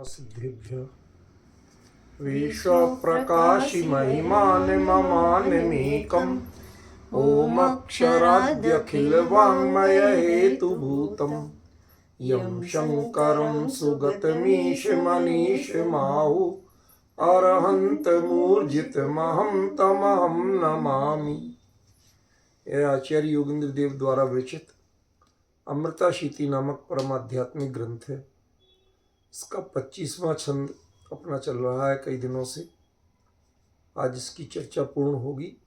सिद्धिभ्य विश्वप्रकाशि महिमानममानमेकम् ओमक्षराद्यखिलवाङ्मयहेतुभूतम् यं शङ्करं सुगतमीशमनीशमाहु अरहन्तमूर्जितमहं तमहं नमामि। यह आचार्य योगेंद्र देव द्वारा विरचित अमृताशीति नामक परम आध्यात्मिक ग्रंथ है। इसका 25वां छंद अपना चल रहा है कई दिनों से। आज इसकी चर्चा पूर्ण होगी,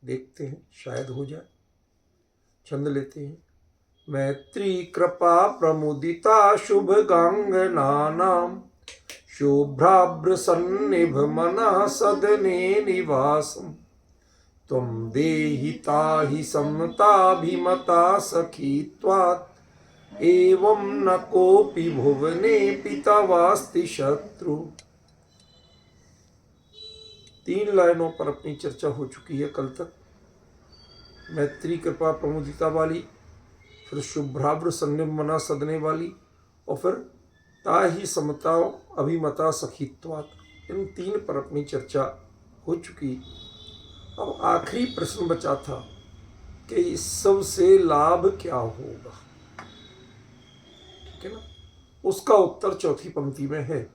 देखते हैं, शायद हो जाए। छंद लेते हैं। मैत्री कृपा प्रमुदिता शुभ गांगनानां शुभ्राभ्र सन्निभ मनः सदने निवासम् त्वं देहि ताहि समताभिमता सखीत्वात् एवं न कोपि भुवने पितावास्ति शत्रु। 3 लाइनों पर अपनी चर्चा हो चुकी है कल तक। मैत्री कृपा प्रमुदिता वाली, फिर शुभ्राभ्र सन्निमना सदने वाली, और फिर ताहि समता अभिमता सखीत्वात्। इन 3 पर अपनी चर्चा हो चुकी। अब आखिरी प्रश्न बचा था कि इस सब से लाभ क्या होगा, ठीक है ना। उसका उत्तर चौथी पंक्ति में है,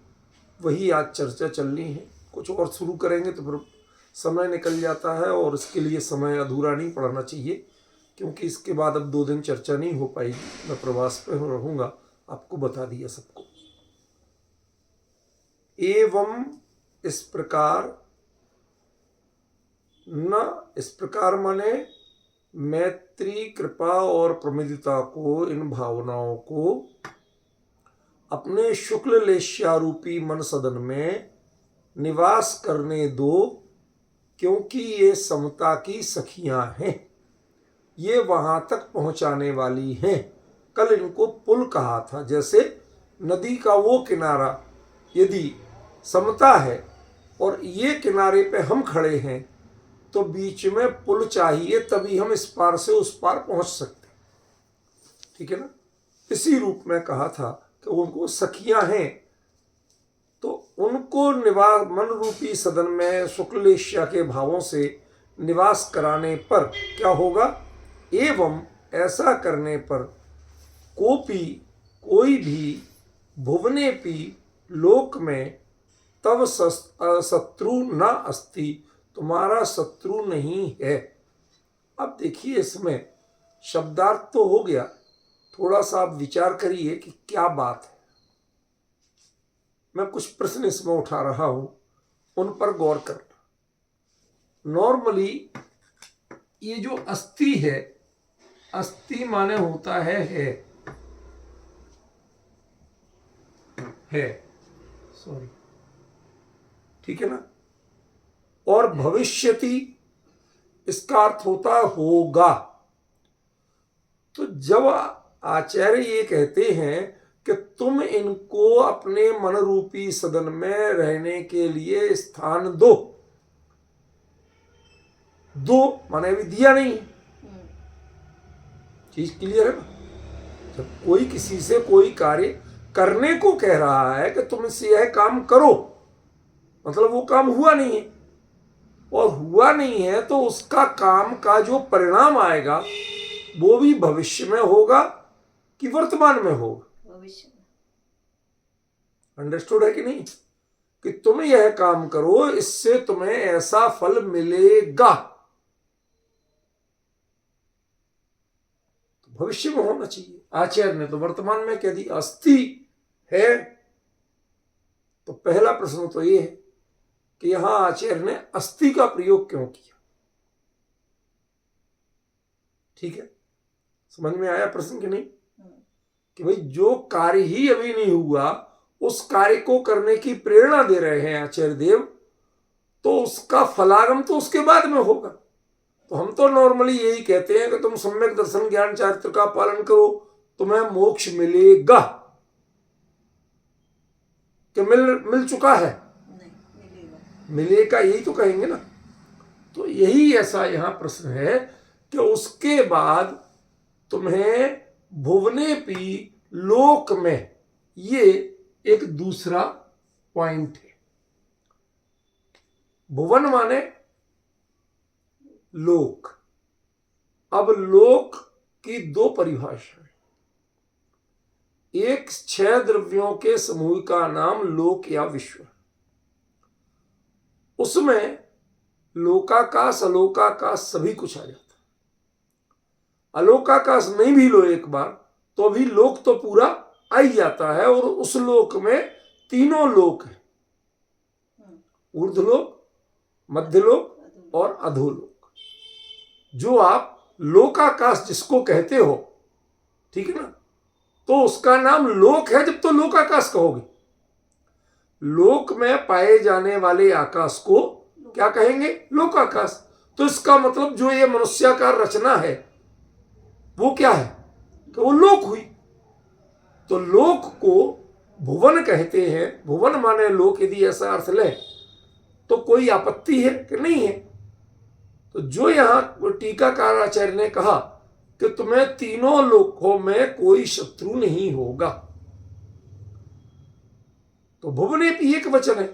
वही आज चर्चा चलनी है। कुछ और शुरू करेंगे तो फिर समय निकल जाता है और इसके लिए समय अधूरा नहीं पड़ना चाहिए, क्योंकि इसके बाद अब 2 दिन चर्चा नहीं हो पाएगी। मैं प्रवास पे रहूँगा, आपको बता दिया सबको। एवं इस प्रकार, न इस प्रकार माने मैत्री कृपा और प्रमुदिता को, इन भावनाओं को अपने शुक्ल लेश्यारूपी मन सदन में निवास करने दो, क्योंकि ये समता की सखियां हैं, ये वहां तक पहुंचाने वाली हैं। कल इनको पुल कहा था। जैसे नदी का वो किनारा यदि समता है और ये किनारे पे हम खड़े हैं, तो बीच में पुल चाहिए, तभी हम इस पार से उस पार पहुंच सकते, ठीक है ना। इसी रूप में कहा था कि उनको सखियां हैं, तो उनको निवास मन रूपी सदन में शुक्लेश्या के भावों से निवास कराने पर क्या होगा। एवं ऐसा करने पर कोई भी भुवनेपि लोक में तव शत्रु न अस्ति, तुम्हारा शत्रु नहीं है। अब देखिए, इसमें शब्दार्थ तो हो गया, थोड़ा सा आप विचार करिए कि क्या बात है। मैं कुछ प्रश्न इसमें उठा रहा हूं, उन पर गौर करना। नॉर्मली ये जो अस्ति है, अस्ति माने होता है सॉरी, ठीक है ना। और भविष्यति इसका अर्थ होता होगा। तो जब आचार्य ये कहते हैं कि तुम इनको अपने मन रूपी सदन में रहने के लिए स्थान दो माने अभी दिया नहीं, चीज क्लियर है ना। जब कोई किसी से कोई कार्य करने को कह रहा है कि तुम इससे यह काम करो, मतलब वो काम हुआ नहीं है, और हुआ नहीं है तो उसका काम का जो परिणाम आएगा वो भी भविष्य में होगा कि वर्तमान में होगा। भविष्य में। अंडरस्टूड है कि नहीं, कि तुम यह काम करो, इससे तुम्हें ऐसा फल मिलेगा, तो भविष्य में होना चाहिए। आचार्य ने तो वर्तमान में कह दी, अस्ति है। तो पहला प्रश्न तो ये है कि यहां आचार्य ने अस्ति का प्रयोग क्यों किया। ठीक है, समझ में आया प्रश्न कि नहीं, कि भाई जो कार्य ही अभी नहीं हुआ, उस कार्य को करने की प्रेरणा दे रहे हैं आचार्य देव, तो उसका फलागम तो उसके बाद में होगा। तो हम तो नॉर्मली यही कहते हैं कि तुम सम्यक दर्शन ज्ञान चारित्र का पालन करो, तुम्हें मोक्ष मिलेगा। कि मिल चुका है, मिलेगा, यही तो कहेंगे ना। तो यही ऐसा यहां प्रश्न है कि उसके बाद तुम्हें भुवनेपि लोक में, ये एक दूसरा पॉइंट है। भुवन माने लोक। अब लोक की दो परिभाषाएं, एक 6 द्रव्यों के समूह का नाम लोक या विश्व, उसमें लोकाकाश अलोकाकाश सभी कुछ आ जाता। अलोकाकाश नहीं भी लो एक बार तो भी लोक तो पूरा आ ही जाता है। और उस लोक में तीनों लोक हैं, ऊर्ध्वलोक, मध्यलोक और अधोलोक। जो आप लोकाकाश जिसको कहते हो, ठीक है ना, तो उसका नाम लोक है जब तो लोकाकाश कहोगे। लोक में पाए जाने वाले आकाश को क्या कहेंगे? लोकाकाश। तो इसका मतलब जो ये मनुष्याकार रचना है वो क्या है? तो वो लोक हुई। तो लोक को भुवन कहते हैं। भुवन माने लोक, यदि ऐसा अर्थ ले तो कोई आपत्ति है कि नहीं है? तो जो यहां टीकाकार आचार्य ने कहा कि तुम्हें तीनों लोकों में कोई शत्रु नहीं होगा, तो भुवन एक वचन है,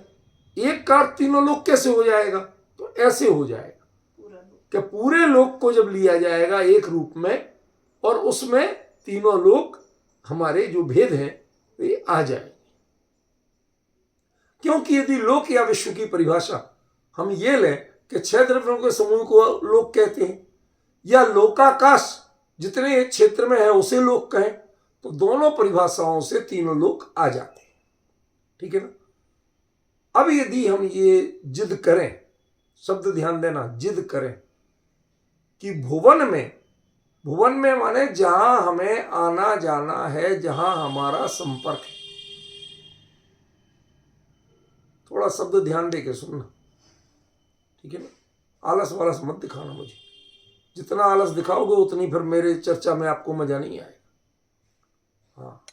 एक का तीनों लोक कैसे हो जाएगा? तो ऐसे हो जाएगा कि पूरे लोक को जब लिया जाएगा एक रूप में और उसमें तीनों लोक हमारे जो भेद हैं वे आ जाएंगे। क्योंकि यदि लोक या विश्व की परिभाषा हम ये लें कि 6 द्रव्यों के समूह को लोक कहते हैं या लोकाकाश जितने क्षेत्र में है उसे लोक कहें, तो दोनों परिभाषाओं से तीनों लोक आ जाते हैं। ठीक है ना। अब यदि हम ये जिद करें, शब्द ध्यान देना, जिद करें कि भुवन में माने जहां हमें आना जाना है, जहां हमारा संपर्क है। थोड़ा शब्द ध्यान दे के सुनना, ठीक है ना। आलस वालस मत दिखाना मुझे, जितना आलस दिखाओगे उतनी फिर मेरे चर्चा में आपको मजा नहीं आएगा। हाँ,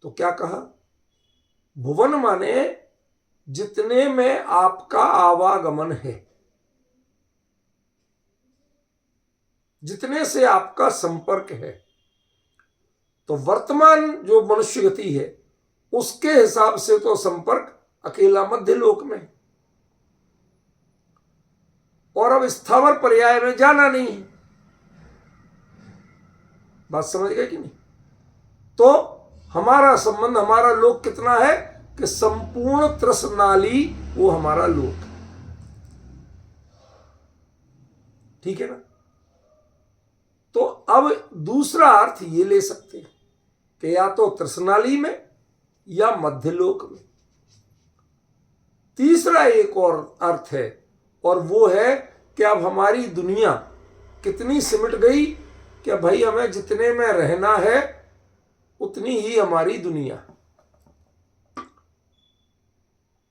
तो क्या कहा? भुवन माने जितने में आपका आवागमन है, जितने से आपका संपर्क है। तो वर्तमान जो मनुष्य गति है उसके हिसाब से तो संपर्क अकेला मध्य लोक में, और अब स्थावर पर्याय में जाना नहीं है। बात समझ गए कि नहीं? तो हमारा संबंध, हमारा लोक कितना है कि संपूर्ण त्रसनाली वो हमारा लोक है। ठीक है ना। तो अब दूसरा अर्थ ये ले सकते हैं कि या तो त्रसनाली में या मध्यलोक में। तीसरा एक और अर्थ है, और वो है कि अब हमारी दुनिया कितनी सिमट गई कि भाई हमें जितने में रहना है उतनी ही हमारी दुनिया।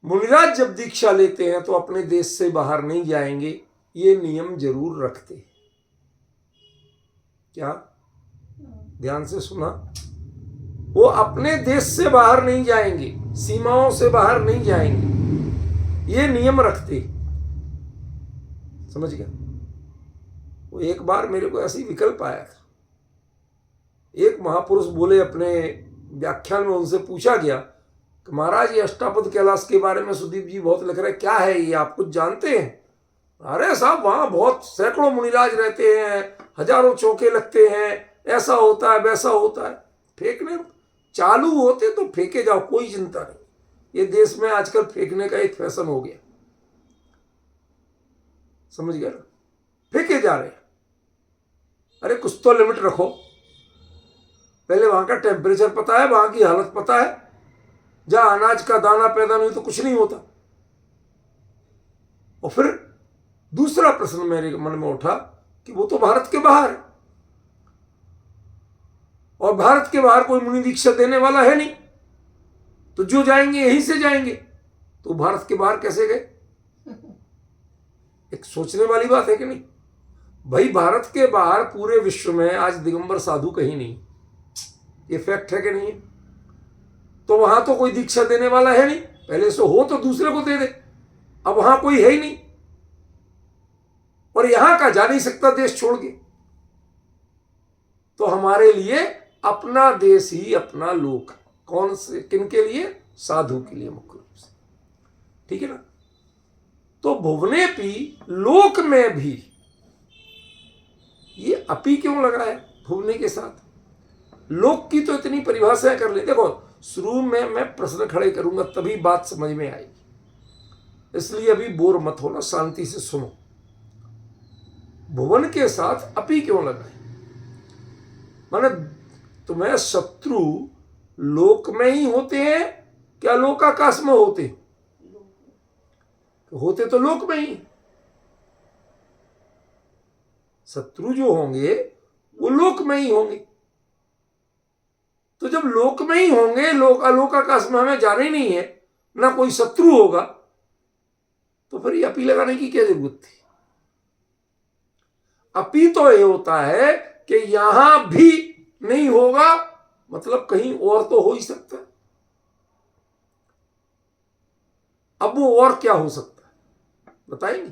मुनिराज जब दीक्षा लेते हैं तो अपने देश से बाहर नहीं जाएंगे, ये नियम जरूर रखते हैं। क्या ध्यान से सुना? वो अपने देश से बाहर नहीं जाएंगे, सीमाओं से बाहर नहीं जाएंगे, ये नियम रखते। समझ गया? वो एक बार मेरे को ऐसी विकल्प आया था। एक महापुरुष बोले, अपने व्याख्यान में उनसे पूछा गया कि महाराज ये अष्टापद कैलाश के बारे में सुदीप जी बहुत लिख रहे हैं, क्या है ये, आप कुछ जानते हैं? अरे साहब वहां बहुत सैकड़ों मुनिराज रहते हैं, हजारों चौके लगते हैं, ऐसा होता है वैसा होता है। फेंकने चालू होते तो फेंके जाओ, कोई चिंता नहीं। ये देश में आजकल फेंकने का एक फैशन हो गया, समझ गया ना? फेंके जा रहे हैं। अरे कुछ तो लिमिट रखो। पहले वहां का टेम्परेचर पता है, वहां की हालत पता है। जहां अनाज का दाना पैदा नहीं तो कुछ नहीं होता। और फिर दूसरा प्रश्न मेरे मन में उठा कि वो तो भारत के बाहर है, और भारत के बाहर कोई मुनि दीक्षा देने वाला है नहीं, तो जो जाएंगे यहीं से जाएंगे, तो भारत के बाहर कैसे गए? एक सोचने वाली बात है कि नहीं भाई? भारत के बाहर पूरे विश्व में आज दिगंबर साधु कहीं नहीं, ये फैक्ट है कि नहीं है? तो वहां तो कोई दीक्षा देने वाला है नहीं, पहले से हो तो दूसरे को दे दे। अब वहां कोई है ही नहीं, और यहां का जा नहीं सकता देश छोड़ के। तो हमारे लिए अपना देश ही अपना लोक। कौन से, किन के लिए? साधु के लिए मुख्य रूप से, ठीक है ना। तो भुवनेपि, लोक में भी, ये अपी क्यों लगा है भुवने के साथ? लोक की तो इतनी परिभाषाएं कर ले। देखो शुरू में मैं प्रश्न खड़े करूंगा तभी बात समझ में आएगी, इसलिए अभी बोर मत होना, शांति से सुनो। भुवन के साथ अपी क्यों लगा है? माने तुम्हें शत्रु लोक में ही होते हैं क्या लोकाकाश में होते? होते तो लोक में ही। शत्रु जो होंगे वो लोक में ही होंगे। तो जब लोक में ही होंगे, अलोकाकाश में हमें जाना ही नहीं है, ना कोई शत्रु होगा, तो फिर ये अपी लगाने की क्या जरूरत थी? अपी तो ये होता है कि यहां भी नहीं होगा, मतलब कहीं और तो हो ही सकता है। अब वो और क्या हो सकता है बताएंगे?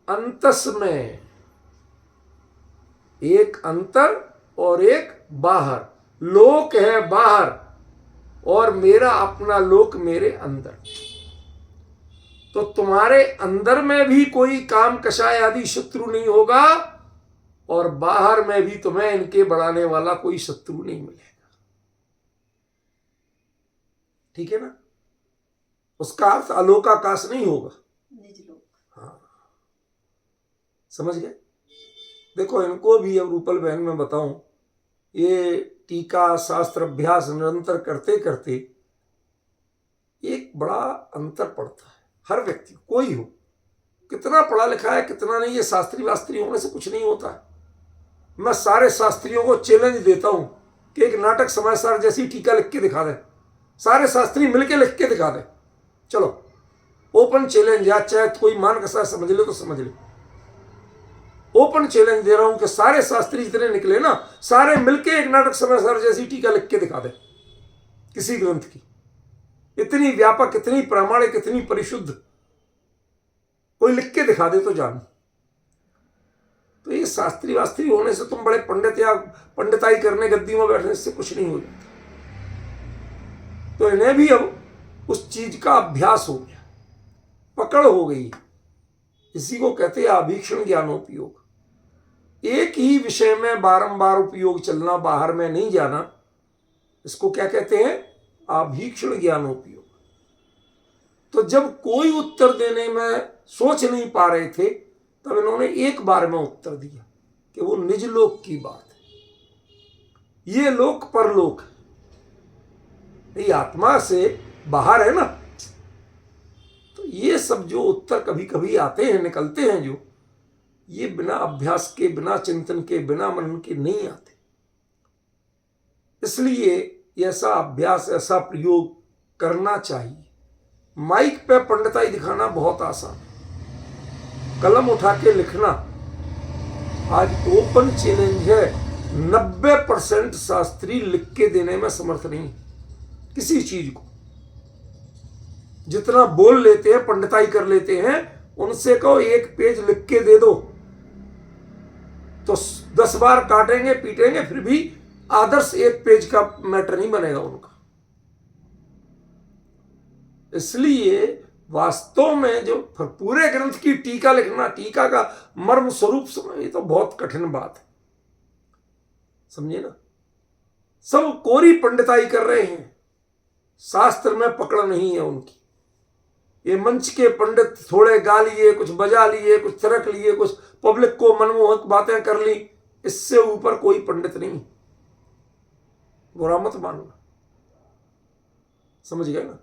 अंतस में, एक अंतर और एक बाहर। लोक है बाहर और मेरा अपना लोक मेरे अंदर। तो तुम्हारे अंदर में भी कोई काम कषाय आदि शत्रु नहीं होगा और बाहर में भी तुम्हें इनके बढ़ाने वाला कोई शत्रु नहीं मिलेगा, ठीक है ना। उसका अर्थ अलोकाकाश नहीं होगा। हाँ, समझ गए? देखो इनको भी अब रूपल बहन में बताऊं, ये टीका शास्त्र अभ्यास निरंतर करते करते एक बड़ा अंतर पड़ता है हर व्यक्ति, कोई हो, कितना पढ़ा लिखा है कितना नहीं, ये शास्त्री वास्त्री होने से कुछ नहीं होता है। मैं सारे शास्त्रियों को चैलेंज देता हूं कि एक नाटक समाचार जैसी टीका लिख के दिखा दे, सारे शास्त्री मिलके लिख के दिखा दे। चलो ओपन चैलेंज, या चाहे कोई मान कसा समझ ले तो समझ ले, ओपन चैलेंज दे रहा हूं कि सारे शास्त्री जितने निकले ना, सारे मिलके एक नाटक समाचार जैसी टीका लिख के दिखा दे किसी ग्रंथ की। इतनी व्यापक, इतनी प्रामाणिक, इतनी परिशुद्ध कोई लिख के दिखा दे तो जान। तो ये शास्त्री वास्त्री होने से, तुम बड़े पंडित या पंडिताई करने गद्दी में बैठने से कुछ नहीं हो जाता। तो इन्हें भी अब उस चीज का अभ्यास हो गया, पकड़ हो गई। इसी को कहते हैं आभीक्षण ज्ञानोपयोग। एक ही विषय में बारंबार उपयोग चलना, बाहर में नहीं जाना, इसको क्या कहते हैं? आभीक्षण ज्ञानोपयोग। तो जब कोई उत्तर देने में सोच नहीं पा रहे थे, तब इन्होंने एक बार में उत्तर दिया कि वो निज लोक की बात है, ये लोक परलोक है, ये आत्मा से बाहर है ना। तो ये सब जो उत्तर कभी कभी आते हैं, निकलते हैं, जो ये बिना अभ्यास के, बिना चिंतन के, बिना मनन के नहीं आते। इसलिए ऐसा अभ्यास, ऐसा प्रयोग करना चाहिए। माइक पे पंडिताई दिखाना बहुत आसान है, कलम उठा के लिखना आज ओपन चैलेंज है। 90% शास्त्री लिख के देने में समर्थ नहीं किसी चीज को। जितना बोल लेते हैं, पंडिताई कर लेते हैं, उनसे कहो एक पेज लिख के दे दो तो 10 बार काटेंगे पीटेंगे, फिर भी आदर्श एक पेज का मैटर नहीं बनेगा उनका। इसलिए वास्तव में जो पूरे ग्रंथ की टीका लिखना, टीका का मर्म स्वरूप समझ, ये तो बहुत कठिन बात है, समझे ना। सब कोरी पंडिताई कर रहे हैं, शास्त्र में पकड़ नहीं है उनकी। ये मंच के पंडित थोड़े गा लिए, कुछ बजा लिए, कुछ थिरक लिए, कुछ पब्लिक को मनमोहक बातें कर ली, इससे ऊपर कोई पंडित नहीं। बुरा मत मानना, समझ गए ना।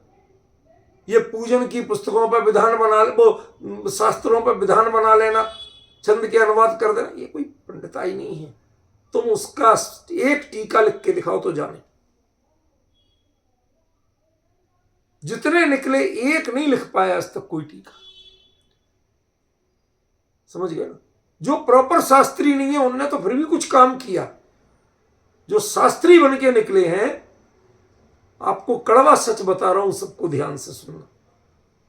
ये पूजन की पुस्तकों पर विधान बना, वो शास्त्रों पर विधान बना लेना, छंद के अनुवाद कर देना, ये कोई पंडिताई नहीं है। तुम उसका एक टीका लिख के दिखाओ तो जाने। जितने निकले एक नहीं लिख पाया आज तक कोई टीका, समझ गए ना। जो प्रॉपर शास्त्री नहीं है उनने तो फिर भी कुछ काम किया। जो शास्त्री बन के निकले हैं, आपको कड़वा सच बता रहा हूं, सबको ध्यान से सुनना,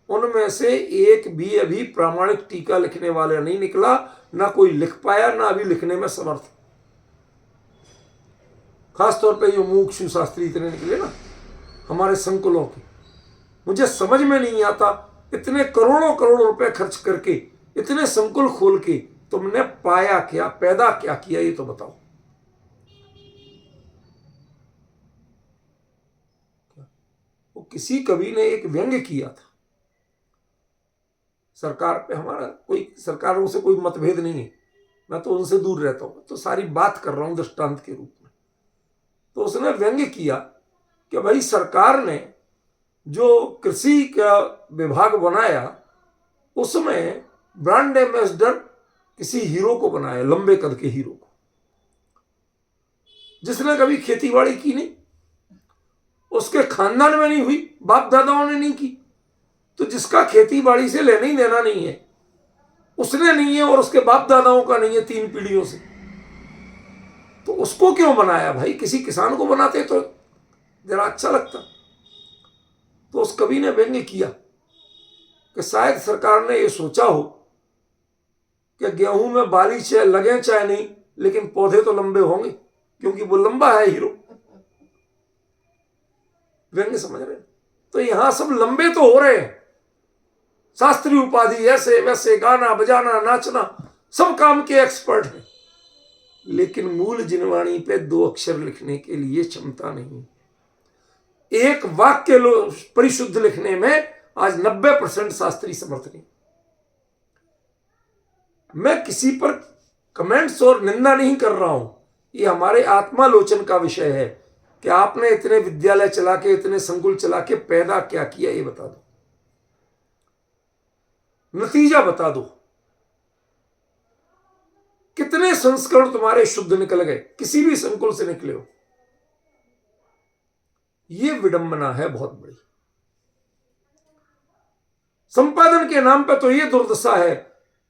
उनमें से एक भी अभी प्रामाणिक टीका लिखने वाला नहीं निकला, ना कोई लिख पाया, ना अभी लिखने में समर्थ। खासतौर पे जो मुमुक्षु शास्त्री इतने निकले ना हमारे संकुलों के, मुझे समझ में नहीं आता इतने करोड़ों करोड़ रुपए खर्च करके इतने संकुल खोल के तुमने पाया क्या, पैदा क्या किया, ये तो बताओ। वो किसी कवि ने एक व्यंग्य किया था सरकार पे, हमारा कोई सरकारों से कोई मतभेद नहीं है, मैं तो उनसे दूर रहता हूं, तो सारी बात कर रहा हूं दृष्टांत के रूप में। तो उसने व्यंग्य किया कि भाई सरकार ने जो कृषि का विभाग बनाया उसमें ब्रांड एम्बेसडर किसी हीरो को बनाया, लंबे कद के हीरो को, जिसने कभी खेतीबाड़ी की नहीं, उसके खानदान में नहीं हुई, बाप दादाओं ने नहीं की, तो जिसका खेतीबाड़ी से लेना ही देना नहीं है, उसने नहीं है और उसके बाप दादाओं का नहीं है 3 पीढ़ियों से, तो उसको क्यों बनाया भाई? किसी किसान को बनाते तो जरा अच्छा लगता। तो उस कवि ने व्यंग्य किया कि शायद सरकार ने यह सोचा हो कि गेहूं में बाली चाहे लगे चाहे नहीं, लेकिन पौधे तो लंबे होंगे क्योंकि वो लंबा है हीरो। व्यंग्य समझ रहे? तो यहां सब लंबे तो हो रहे हैं, शास्त्री उपाधि, ऐसे वैसे, गाना बजाना नाचना, सब काम के एक्सपर्ट हैं, लेकिन मूल जिनवाणी पे 2 अक्षर लिखने के लिए क्षमता नहीं। एक वाक्य परिशुद्ध लिखने में आज 90% शास्त्री समर्थ नहीं। मैं किसी पर कमेंट्स और निंदा नहीं कर रहा हूं, ये हमारे आत्मालोचन का विषय है कि आपने इतने विद्यालय चला के, इतने संकुल चला के पैदा क्या किया, ये बता दो, नतीजा बता दो। कितने संस्करण तुम्हारे शुद्ध निकल गए, किसी भी संकुल से निकले हो? ये विडंबना है बहुत बड़ी। संपादन के नाम पे तो ये दुर्दशा है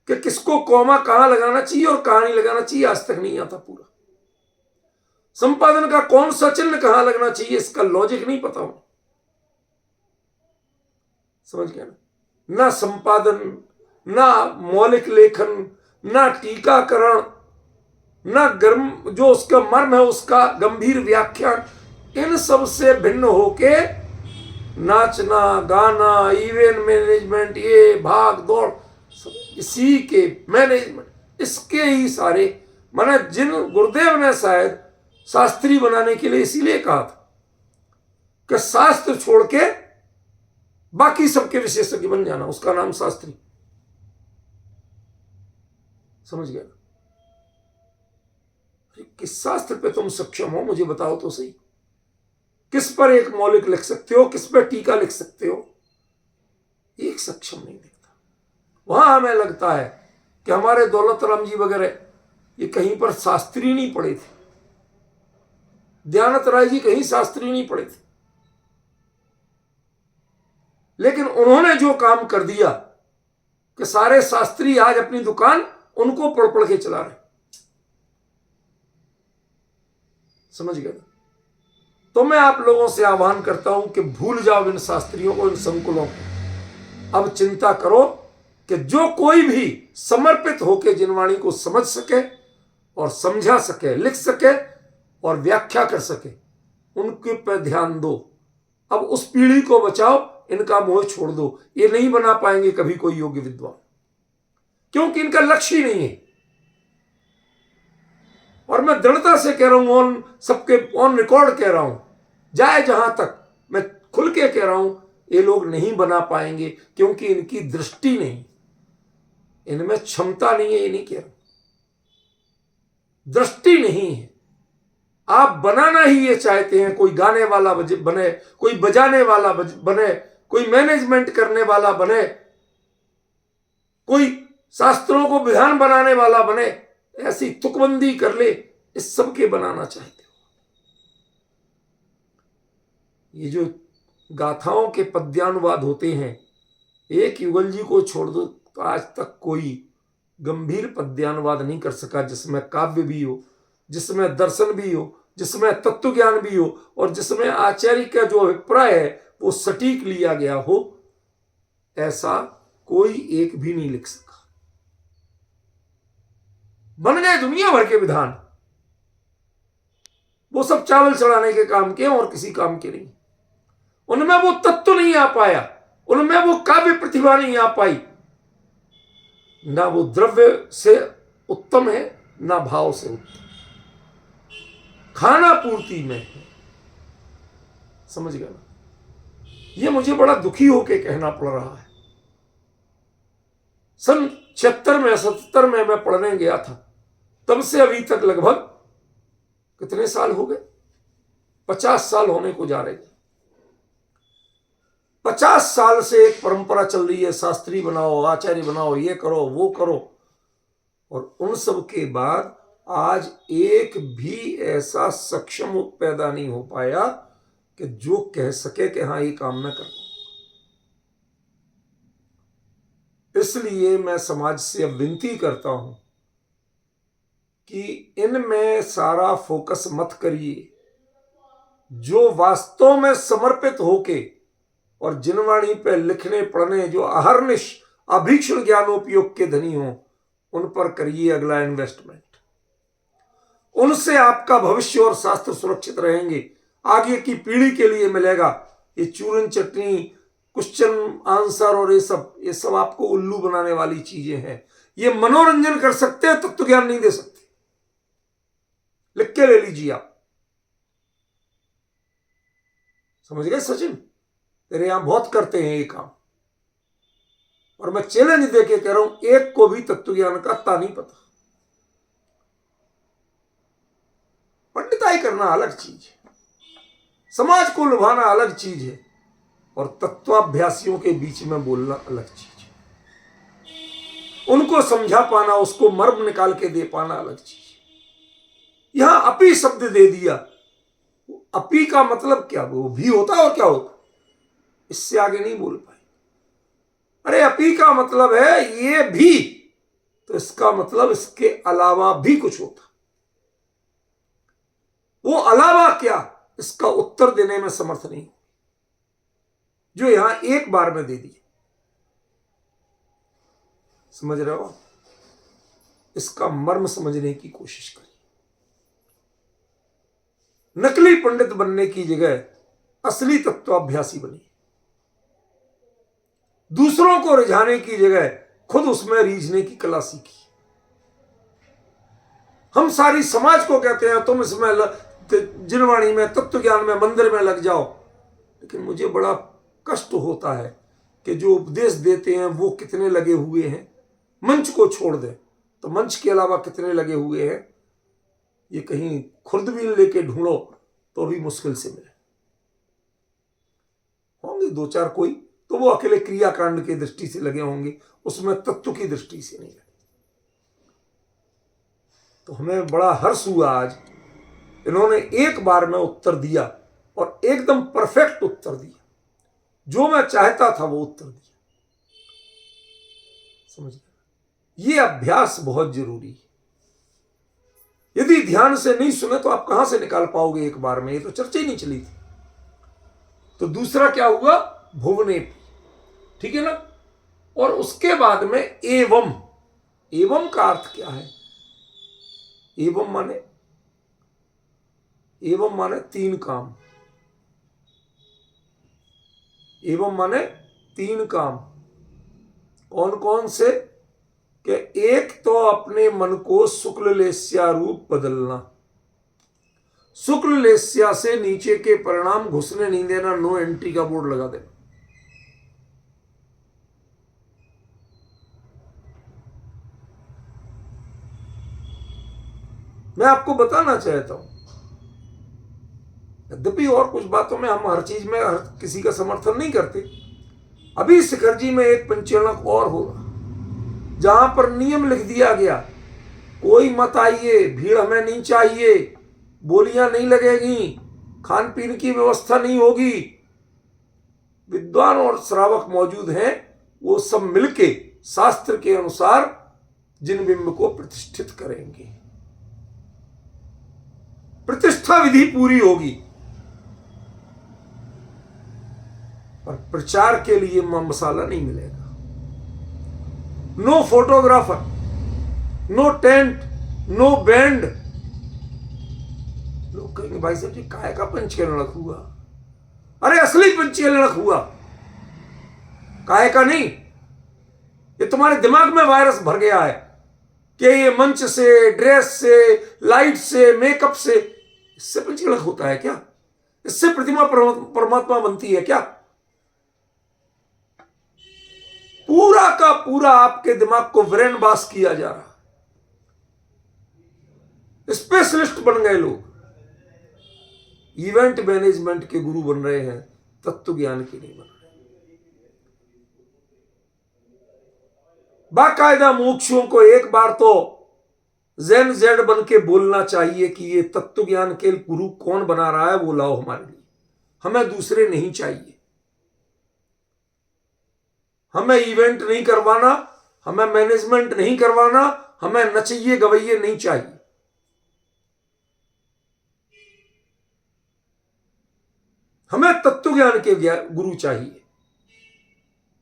कि किसको कॉमा कहां लगाना चाहिए और कहां नहीं लगाना चाहिए आज तक नहीं आता पूरा। संपादन का कौन सा चिन्ह कहां लगना चाहिए इसका लॉजिक नहीं पता हो। समझ गया ना संपादन, ना मौलिक लेखन, ना टीकाकरण, ना गर्म जो उसका मर्म है उसका गंभीर व्याख्यान, इन सब से भिन्न होके नाचना गाना, इवेंट मैनेजमेंट, ये भाग दौड़, इसी के मैनेजमेंट, इसके ही सारे, माने जिन गुरुदेव ने शायद शास्त्री बनाने के लिए इसीलिए कहा था कि शास्त्र छोड़ के बाकी सबके विशेषज्ञ बन जाना, उसका नाम शास्त्री। समझ गया? किस शास्त्र पे तुम सक्षम हो मुझे बताओ तो सही। किस पर एक मौलिक लिख सकते हो, किस पर टीका लिख सकते हो? एक सक्षम नहीं दिखता। वहां हमें लगता है कि हमारे दौलत राम जी वगैरह ये कहीं पर शास्त्री नहीं पढ़े थे, दयानंद राय जी कहीं शास्त्री नहीं पढ़े थे, लेकिन उन्होंने जो काम कर दिया कि सारे शास्त्री आज अपनी दुकान उनको पढ़ पढ़ के चला रहे। समझ गए? तो मैं आप लोगों से आह्वान करता हूं कि भूल जाओ इन शास्त्रियों को, इन संकुलों को। अब चिंता करो कि जो कोई भी समर्पित होकर जिनवाणी को समझ सके और समझा सके, लिख सके और व्याख्या कर सके, उनके पर ध्यान दो। अब उस पीढ़ी को बचाओ, इनका मोह छोड़ दो। ये नहीं बना पाएंगे कभी कोई योग्य विद्वान, क्योंकि इनका लक्ष्य ही नहीं है। और मैं दृढ़ता से कह रहा हूं, ऑन सबके ऑन रिकॉर्ड कह रहा हूं, जाए जहां तक मैं खुल के कह रहा हूं, ये लोग नहीं बना पाएंगे क्योंकि इनकी दृष्टि नहीं, इनमें क्षमता नहीं है। ये नहीं कह रहा, दृष्टि नहीं है। आप बनाना ही ये चाहते हैं, कोई गाने वाला बने, कोई बजाने वाला बने, कोई मैनेजमेंट करने वाला बने, कोई शास्त्रों को विधान बनाने वाला बने, ऐसी तुकबंदी कर ले, इस सब के बनाना चाहते हो। ये जो गाथाओं के पद्यानुवाद होते हैं, एक युगल जी को छोड़ दो तो आज तक कोई गंभीर पद्यानुवाद नहीं कर सका जिसमें काव्य भी हो, जिसमें दर्शन भी हो, जिसमें तत्व ज्ञान भी हो और जिसमें आचार्य का जो अभिप्राय है वो सटीक लिया गया हो। ऐसा कोई एक भी नहीं लिख सका। बन गए दुनिया भर के विधान, वो सब चावल चढ़ाने के काम के और किसी काम के नहीं। उनमें वो तत्व नहीं आ पाया, उनमें वो काव्य प्रतिभा नहीं आ पाई। ना वो द्रव्य से उत्तम है, ना भाव से उत्तम, खाना पूर्ति में है। समझ गया ना? ये मुझे बड़ा दुखी होके कहना पड़ रहा है। सन 76 में 77 में मैं पढ़ने गया था, तब से अभी तक लगभग कितने साल हो गए? 50 साल होने को जा रहे हैं। 50 साल से एक परंपरा चल रही है, शास्त्री बनाओ, आचार्य बनाओ, ये करो, वो करो, और उन सब के बाद आज एक भी ऐसा सक्षम पैदा नहीं हो पाया कि जो कह सके कि हाँ ये काम मैं कर दूं। इसलिए मैं समाज से अब विनती करता हूं कि इनमें सारा फोकस मत करिए। जो वास्तव में समर्पित होके और जिनवाणी पे लिखने पढ़ने, जो अहर्निश अभीक्षण ज्ञानोपयोग के धनी हो, उन पर करिए अगला इन्वेस्टमेंट। उनसे आपका भविष्य और शास्त्र सुरक्षित रहेंगे, आगे की पीढ़ी के लिए मिलेगा। ये चूरन चटनी, क्वेश्चन आंसर और ये सब आपको उल्लू बनाने वाली चीजें हैं। ये मनोरंजन कर सकते हैं, तत्व ज्ञान नहीं दे सकते। लिख के ले लीजिए आप। समझ गए सचिन? तेरे यहां बहुत करते हैं ये काम, और मैं चैलेंज देके कह रहा हूं, एक को भी तत्व ज्ञान का ता नहीं पता। पंडिताई करना अलग चीज है, समाज को लुभाना अलग चीज है, और तत्वाभ्यासियों के बीच में बोलना अलग चीज है। उनको समझा पाना, उसको मर्म निकाल के दे पाना अलग चीज है। यहां अपी शब्द दे दिया। अपी का मतलब क्या? वो भी होता है और क्या होता, इससे आगे नहीं बोल पाए। अरे अपी का मतलब है ये भी, तो इसका मतलब इसके अलावा भी कुछ होता। वो अलावा क्या, इसका उत्तर देने में समर्थ नहीं, जो यहां एक बार में दे दिए। समझ रहे हो? इसका मर्म समझने की कोशिश करिए। नकली पंडित बनने की जगह असली तत्वाभ्यासी बनिए। दूसरों को रिझाने की जगह खुद उसमें रीझने की कला सीखी। हम सारी समाज को कहते हैं तुम इसमें जिनवाणी में, तत्व ज्ञान में, मंदिर में लग जाओ, लेकिन मुझे बड़ा कष्ट होता है कि जो उपदेश देते हैं वो कितने लगे हुए हैं। मंच को छोड़ दें तो मंच के अलावा कितने लगे हुए हैं, ये कहीं खुर्दबीन लेके ढूंढो तो भी मुश्किल से मिले। होंगे दो चार कोई, तो वो अकेले क्रियाकांड की दृष्टि से लगे होंगे, उसमें तत्व की दृष्टि से नहीं लगे। तो हमें बड़ा हर्ष हुआ आज, इन्होंने एक बार में उत्तर दिया और एकदम परफेक्ट उत्तर दिया। जो मैं चाहता था वो उत्तर दिया। समझ गए? ये अभ्यास बहुत जरूरी है। यदि ध्यान से नहीं सुने तो आप कहां से निकाल पाओगे एक बार में? ये तो चर्चा ही नहीं चली थी। तो दूसरा क्या हुआ? भुवने, ठीक है ना? और उसके बाद में एवं। एवं का अर्थ क्या है? एवं माने तीन काम। एवं माने तीन काम। कौन कौन से? कि एक तो अपने मन को शुक्ल लेस्या रूप बदलना। शुक्ल लेस्या से नीचे के परिणाम घुसने नहीं देना, नो एंट्री का बोर्ड लगा देना। मैं आपको बताना चाहता हूं, यद्यपि और कुछ बातों में हम हर चीज में हर किसी का समर्थन नहीं करते। अभी शिखर जी में एक पंचानक और होगा जहां पर नियम लिख दिया गया, कोई मत आइए, भीड़ हमें नहीं चाहिए, बोलियां नहीं लगेगी, खान पीन की व्यवस्था नहीं होगी। विद्वान और श्रावक मौजूद हैं, वो सब मिलके शास्त्र के अनुसार जिन बिंब को प्रतिष्ठित करेंगे। प्रतिष्ठा विधि पूरी होगी, पर प्रचार के लिए मसाला नहीं मिलेगा। No photographer, no tent, no band. लोग कहेंगे भाई साहब जी काय का पंचकर्णक हुआ? अरे असली पंचकर्णक हुआ, काय का नहीं। ये तुम्हारे दिमाग में वायरस भर गया है कि ये मंच से, ड्रेस से, लाइट से, मेकअप से, इससे पंचकर्णक होता है क्या? इससे प्रतिमा परमात्मा बनती है क्या? पूरा का पूरा आपके दिमाग को ब्रेन वॉश किया जा रहा। स्पेशलिस्ट बन गए लोग, इवेंट मैनेजमेंट के गुरु बन रहे हैं, तत्व ज्ञान के नहीं बन रहे। बाकायदा मोक्षों को एक बार तो ज़ेन जेड बन के बोलना चाहिए कि ये तत्व ज्ञान के गुरु कौन बना रहा है वो लाओ हमारे लिए, हमें दूसरे नहीं चाहिए। हमें इवेंट नहीं करवाना, हमें मैनेजमेंट नहीं करवाना, हमें नचइये गवैये नहीं चाहिए। हमें तत्व ज्ञान के गुरु चाहिए,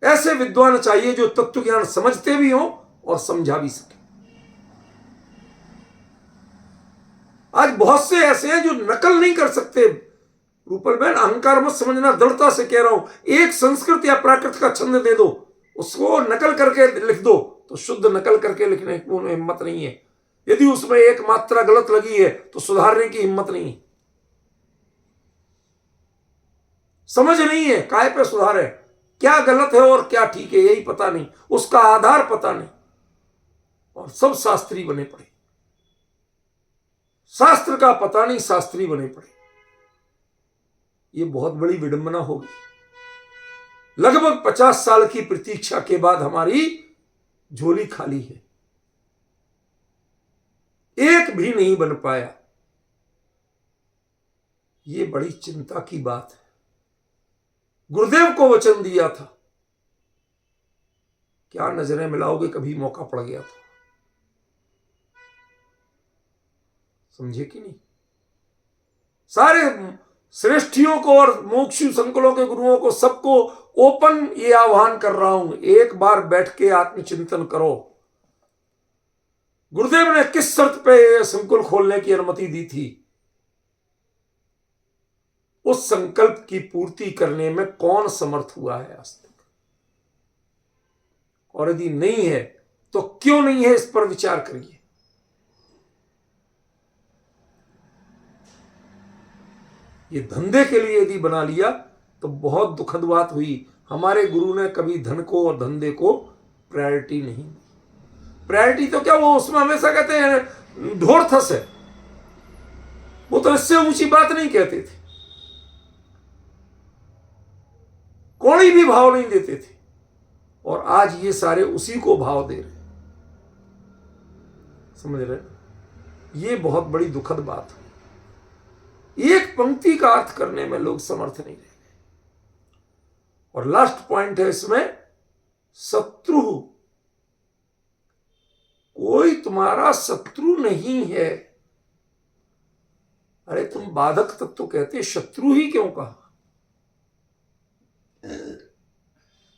ऐसे विद्वान चाहिए जो तत्व ज्ञान समझते भी हों और समझा भी सके। आज बहुत से ऐसे हैं जो नकल नहीं कर सकते। रूपल बहन अहंकार मत समझना, दृढ़ता से कह रहा हूं, एक संस्कृत या प्राकृत का छंद दे दो, उसको नकल करके लिख दो, तो शुद्ध नकल करके लिखने की उन्हें हिम्मत नहीं है। यदि उसमें एक मात्रा गलत लगी है तो सुधारने की हिम्मत नहीं है। समझ नहीं है, काय पे सुधारे, क्या गलत है और क्या ठीक है यही पता नहीं, उसका आधार पता नहीं, और सब शास्त्री बने पड़े। शास्त्र का पता नहीं, शास्त्री बने पड़े। ये बहुत बड़ी विडंबना होगी। लगभग 50 साल की प्रतीक्षा के बाद हमारी झोली खाली है, एक भी नहीं बन पाया। ये बड़ी चिंता की बात है। गुरुदेव को वचन दिया था, क्या नजरें मिलाओगे, कभी मौका पड़ गया था। समझे कि नहीं? सारे श्रेष्ठियों को और मोक्षु संकुलों के गुरुओं को, सबको ओपन ये आह्वान कर रहा हूं, एक बार बैठ के आत्मचिंतन करो। गुरुदेव ने किस शर्त पे संकुल खोलने की अनुमति दी थी? उस संकल्प की पूर्ति करने में कौन समर्थ हुआ है आज तक? और यदि नहीं है तो क्यों नहीं है, इस पर विचार करिए। ये धंधे के लिए यदि बना लिया तो बहुत दुखद बात हुई। हमारे गुरु ने कभी धन को और धंधे को प्रायोरिटी नहीं दी। प्रायोरिटी तो क्या, वो उसमें हमेशा कहते हैं ढोरथस है, वो तो इससे ऊंची बात नहीं कहते थे, कोई भी भाव नहीं देते थे। और आज ये सारे उसी को भाव दे रहे। समझ रहे? ये बहुत बड़ी दुखद बात है। एक पंक्ति का अर्थ करने में लोग समर्थ नहीं रहे। और लास्ट पॉइंट है इसमें, शत्रु। कोई तुम्हारा शत्रु नहीं है। अरे तुम बाधक तत्व कहते, शत्रु ही क्यों कहा?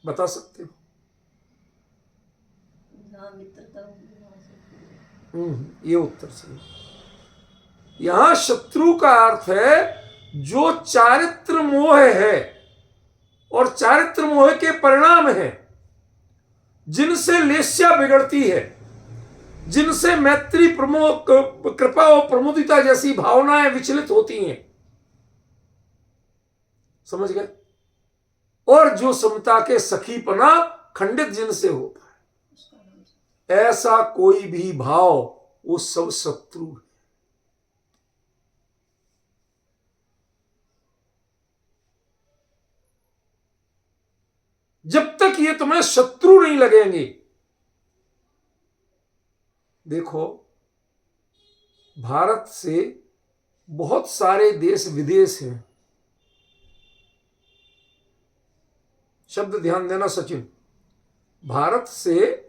बता सकते हो? ये उत्तर सही। यहां शत्रु का अर्थ है जो चारित्र मोह है और चारित्र मोह के परिणाम है, जिनसे लेस्या बिगड़ती है, जिनसे मैत्री, प्रमोद, कृपा और प्रमुदिता जैसी भावनाएं विचलित होती हैं। समझ गए? और जो समता के सखीपना खंडित जिनसे होता है, ऐसा कोई भी भाव वो सब शत्रु है। जब तक ये तुम्हें शत्रु नहीं लगेंगे। देखो, भारत से बहुत सारे देश विदेश हैं। शब्द ध्यान देना सचिन, भारत से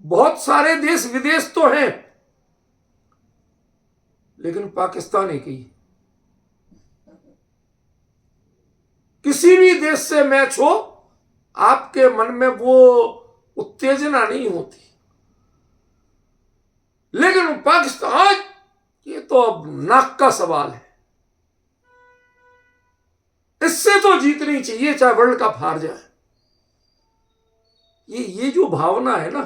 बहुत सारे देश विदेश तो हैं, लेकिन पाकिस्तान एक ही। किसी भी देश से मैच हो, आपके मन में वो उत्तेजना नहीं होती। लेकिन पाकिस्तान, ये तो अब नाक का सवाल है। इससे तो जीतनी चाहिए चाहे वर्ल्ड कप हार जाए। ये जो भावना है ना,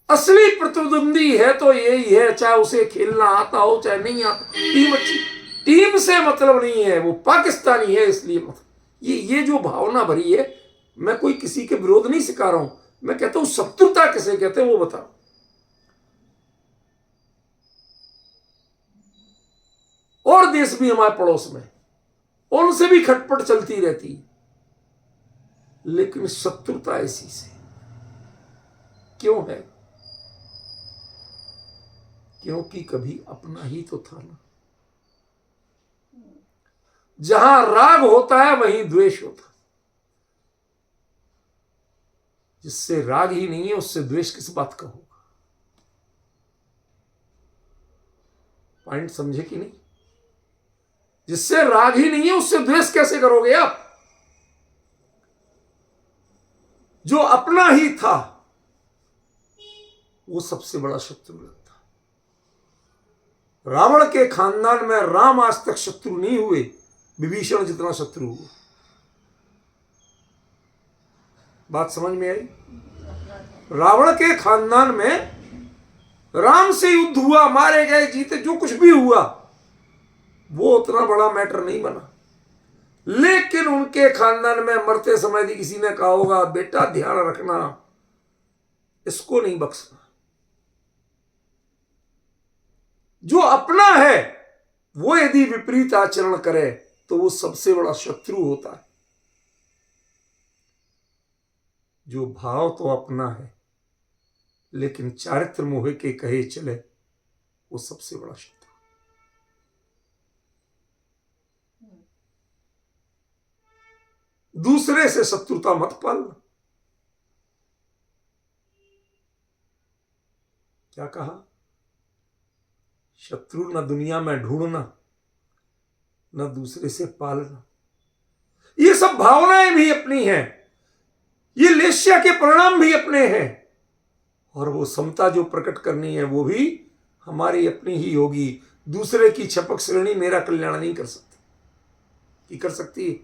असली प्रतिद्वंदी है तो यही है, चाहे उसे खेलना आता हो चाहे नहीं आता। टीम अच्छी, टीम से मतलब नहीं है, वो पाकिस्तानी है इसलिए मतलब। ये जो भावना भरी है, मैं कोई किसी के विरोध नहीं सिखा रहा हूं, मैं कहता हूं शत्रुता किसे कहते हैं वो बताओ। और देश भी हमारे पड़ोस में, उनसे भी खटपट चलती रहती है, लेकिन शत्रुता ऐसी से क्यों है? क्योंकि कभी अपना ही तो था ना। जहां राग होता है वहीं द्वेष होता है। जिससे राग ही नहीं है उससे द्वेष किस बात का होगा? पॉइंट समझे कि नहीं? जिससे राग ही नहीं है उससे द्वेष कैसे करोगे आप? जो अपना ही था वो सबसे बड़ा शत्रु लगता। रावण के खानदान में राम आज तक शत्रु नहीं हुए, विभीषण जितना शत्रु हुआ। बात समझ में आई? रावण के खानदान में राम से युद्ध हुआ, मारे गए, जीते, जो कुछ भी हुआ वो उतना बड़ा मैटर नहीं बना। लेकिन उनके खानदान में मरते समय भी किसी ने कहा होगा बेटा ध्यान रखना, इसको नहीं बख्शना। जो अपना है वो यदि विपरीत आचरण करे तो वो सबसे बड़ा शत्रु होता है। जो भाव तो अपना है लेकिन चारित्र मोह के कहे चले, वो सबसे बड़ा शत्रु। दूसरे से शत्रुता मत पालना। क्या कहा? शत्रु न दुनिया में ढूंढना, न दूसरे से पालना। ये सब भावनाएं भी अपनी हैं, ये लेस्या के परिणाम भी अपने हैं, और वो समता जो प्रकट करनी है वो भी हमारी अपनी ही होगी। दूसरे की छपक श्रेणी मेरा कल्याण नहीं कर सकती। कि कर सकती है?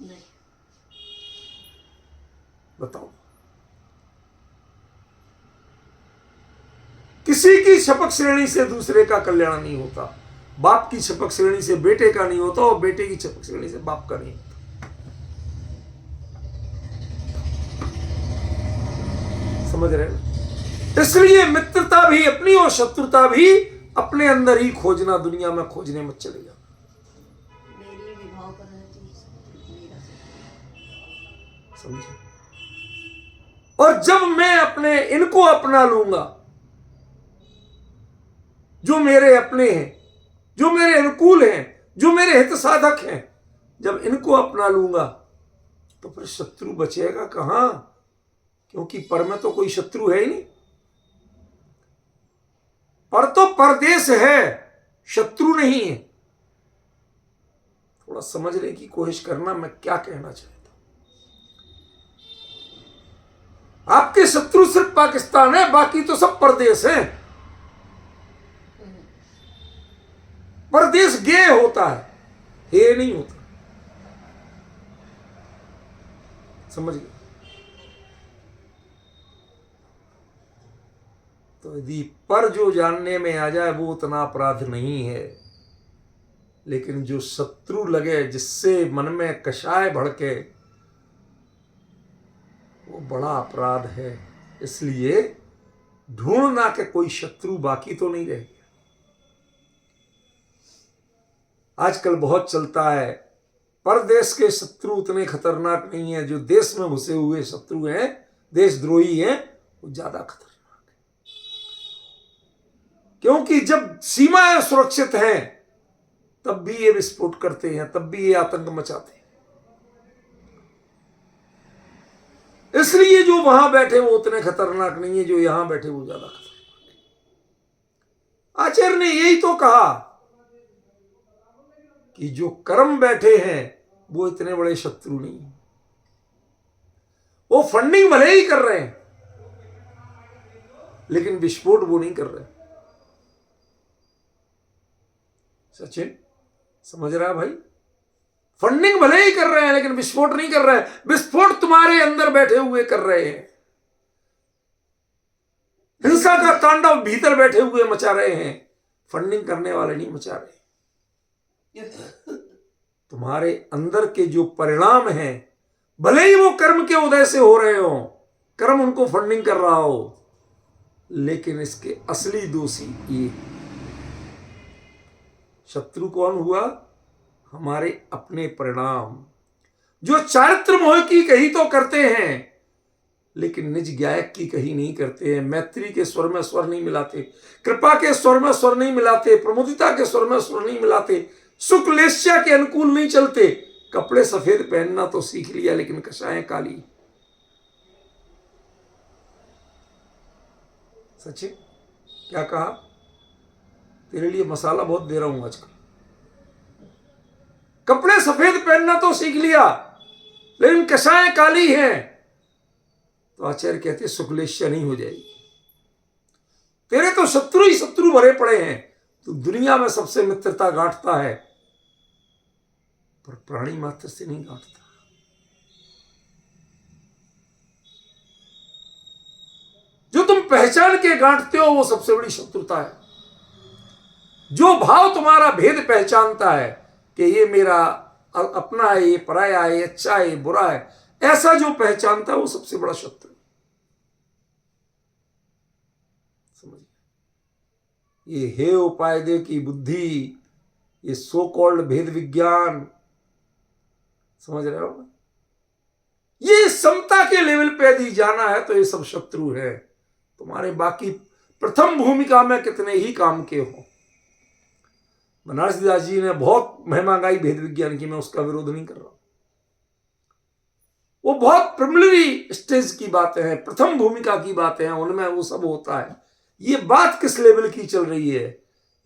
नहीं। बताओ। किसी की छपक श्रेणी से दूसरे का कल्याण नहीं होता। बाप की छपक श्रेणी से बेटे का नहीं होता, और बेटे की छपक श्रेणी से बाप का नहीं होता। समझ रहे हैं? इसलिए मित्रता भी अपनी और शत्रुता भी अपने अंदर ही खोजना, दुनिया में खोजने मत चले जाओ। समझे? और जब मैं अपने इनको अपना लूंगा, जो मेरे अपने हैं, जो मेरे अनुकूल हैं, जो मेरे हित साधक हैं, जब इनको अपना लूंगा तो फिर शत्रु बचेगा कहां? क्योंकि पर में तो कोई शत्रु है ही नहीं। पर तो परदेश है, शत्रु नहीं है। थोड़ा समझने की कोशिश करना मैं क्या कहना चाहता हूं। आपके शत्रु सिर्फ पाकिस्तान है, बाकी तो सब परदेश हैं। परदेश गे होता है, हे नहीं होता। समझ गए? तो यदि पर जो जानने में आ जाए वो उतना अपराध नहीं है, लेकिन जो शत्रु लगे, जिससे मन में कषाय भड़के, वो बड़ा अपराध है। इसलिए ढूंढना कि कोई शत्रु बाकी तो नहीं रह गया। आजकल बहुत चलता है, परदेश के शत्रु उतने खतरनाक नहीं है, जो देश में घुसे हुए शत्रु हैं, देशद्रोही हैं, वो ज्यादा खतरनाक है। क्योंकि जब सीमाएं सुरक्षित हैं तब भी ये विस्फोट करते हैं, तब भी ये आतंक मचाते हैं। इसलिए जो वहां बैठे वो उतने खतरनाक नहीं है, जो यहां बैठे वो ज्यादा खतरनाक है। आचार्य ने यही तो कहा कि जो कर्म बैठे हैं वो इतने बड़े शत्रु नहीं है। वो फंडिंग भले ही कर रहे हैं, लेकिन विस्फोट वो नहीं कर रहे। सचिन समझ रहा है भाई? फंडिंग भले ही कर रहे हैं लेकिन विस्फोट नहीं कर रहे हैं। विस्फोट तुम्हारे अंदर बैठे हुए कर रहे हैं। हिंसा का तांडव भीतर बैठे हुए मचा रहे हैं, फंडिंग करने वाले नहीं मचा रहे। तुम्हारे अंदर के जो परिणाम हैं, भले ही वो कर्म के उदय से हो रहे हो, कर्म उनको फंडिंग कर रहा हो, लेकिन इसके असली दोषी ये शत्रु कौन हुआ? हमारे अपने परिणाम, जो चारित्र मोह की कही तो करते हैं लेकिन निज गायक की कही नहीं करते हैं। मैत्री के स्वर में स्वर नहीं मिलाते, कृपा के स्वर में स्वर नहीं मिलाते, प्रमुदिता के स्वर में स्वर नहीं मिलाते, सुख लेस्या के अनुकूल नहीं चलते। कपड़े सफेद पहनना तो सीख लिया लेकिन कशाएं काली। सचिन क्या कहा? तेरे लिए मसाला बहुत दे रहा हूं आजकल। कपड़े सफेद पहनना तो सीख लिया लेकिन कशाएं काली हैं। तो आचार्य कहते शुक्लेश्या नहीं हो जाएगी। तेरे तो शत्रु ही शत्रु भरे पड़े हैं। तो दुनिया में सबसे मित्रता गांठता है पर प्राणी मात्र से नहीं गांठता। जो तुम पहचान के गांठते हो वो सबसे बड़ी शत्रुता है। जो भाव तुम्हारा भेद पहचानता है कि ये मेरा अपना है, ये पराया है, ये अच्छा है, ये बुरा है, ऐसा जो पहचानता है वो सबसे बड़ा शत्रु। समझिए, ये हे उपाय दे की बुद्धि, ये सो कॉल्ड भेद विज्ञान, समझ रहे हो? ये समता के लेवल पे यदि जाना है तो ये सब शत्रु है तुम्हारे। बाकी प्रथम भूमिका में कितने ही काम के हो। बनारसी दास जी ने बहुत महिमा गाई भेद विज्ञान की, मैं उसका विरोध नहीं कर रहा। वो बहुत प्रिमिनरी स्टेज की बातें हैं, प्रथम भूमिका की बातें हैं, उनमें वो सब होता है। ये बात किस लेवल की चल रही है?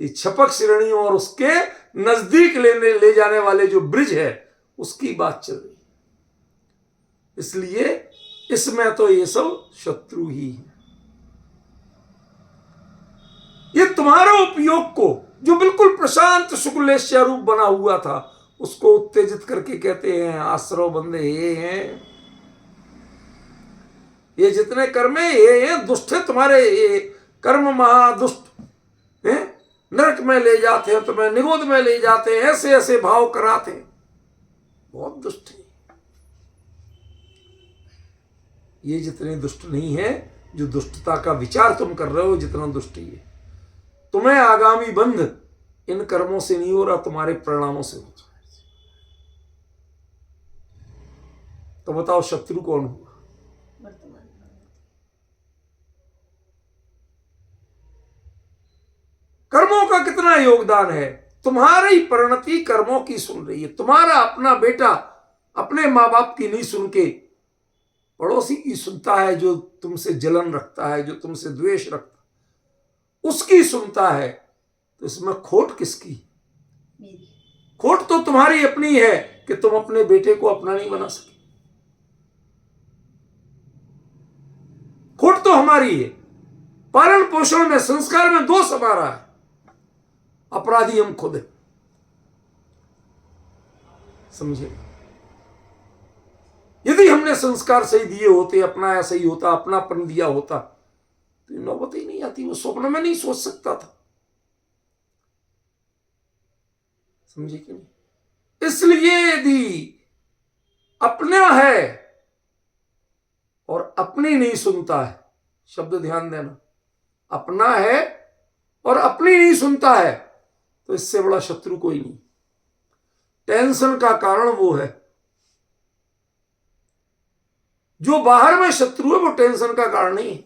ये छपक श्रेणी और उसके नजदीक ले जाने वाले जो ब्रिज है उसकी बात चल रही है। इसलिए इसमें तो ये सब शत्रु ही है। ये तुम्हारा उपयोग को, जो बिल्कुल प्रशांत शुक्लेश्या रूप बना हुआ था, उसको उत्तेजित करके कहते हैं आश्रव बंदे ये हैं, ये जितने कर्म है ये हैं, दुष्ट है तुम्हारे ये कर्म, महादुष्ट हैं, नरक में ले जाते हैं तुम्हें, निगोद में ले जाते हैं, ऐसे ऐसे भाव कराते हैं, बहुत दुष्ट है। ये जितने दुष्ट नहीं है, जो दुष्टता का विचार तुम कर रहे हो जितना दुष्ट ही है। तुम्हें आगामी बंध इन कर्मों से नहीं हो रहा, तुम्हारे परिणामों से हो रहा है। तो बताओ शत्रु कौन हुआ? कर्मों का कितना योगदान है? तुम्हारी परिणति कर्मों की सुन रही है। तुम्हारा अपना बेटा अपने माँ बाप की नहीं सुन के पड़ोसी की सुनता है, जो तुमसे जलन रखता है, जो तुमसे द्वेष रखता है, उसकी सुनता है। तो इसमें खोट किसकी? खोट तो तुम्हारी अपनी है कि तुम अपने बेटे को अपना नहीं बना सके। खोट तो हमारी है। पालन पोषण में, संस्कार में दोष हमारा है, अपराधी हम खुद है। समझे? यदि हमने संस्कार सही दिए होते, अपनाया सही होता, अपनापन दिया होता, तो नौबत ही नहीं आती। वो स्वप्न में नहीं सोच सकता था। समझे कि नहीं? इसलिए यदि अपना है और अपनी नहीं सुनता है, शब्द ध्यान देना, अपना है और अपनी नहीं सुनता है, तो इससे बड़ा शत्रु कोई नहीं। टेंशन का कारण वो है। जो बाहर में शत्रु है वो टेंशन का कारण नहीं है।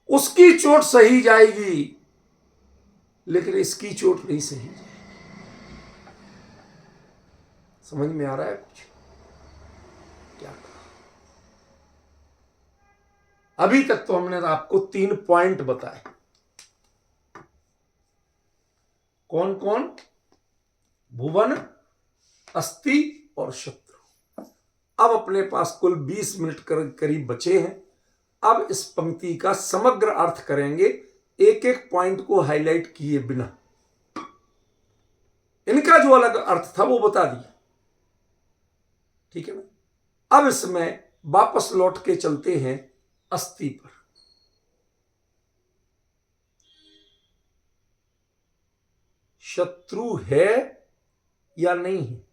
उसकी चोट सही जाएगी लेकिन इसकी चोट नहीं सही जाएगी। समझ में आ रहा है कुछ? क्या कहा? अभी तक तो हमने आपको 3 पॉइंट बताए। कौन कौन? भुवन, अस्थि और शत्रु। अब अपने पास कुल 20 मिनट करीब बचे हैं। अब इस पंक्ति का समग्र अर्थ करेंगे, एक एक पॉइंट को हाईलाइट किए बिना। इनका जो अलग अर्थ था वो बता दिया। ठीक है ना। अब इसमें वापस लौट के चलते हैं अस्थि पर। शत्रु है या नहीं है?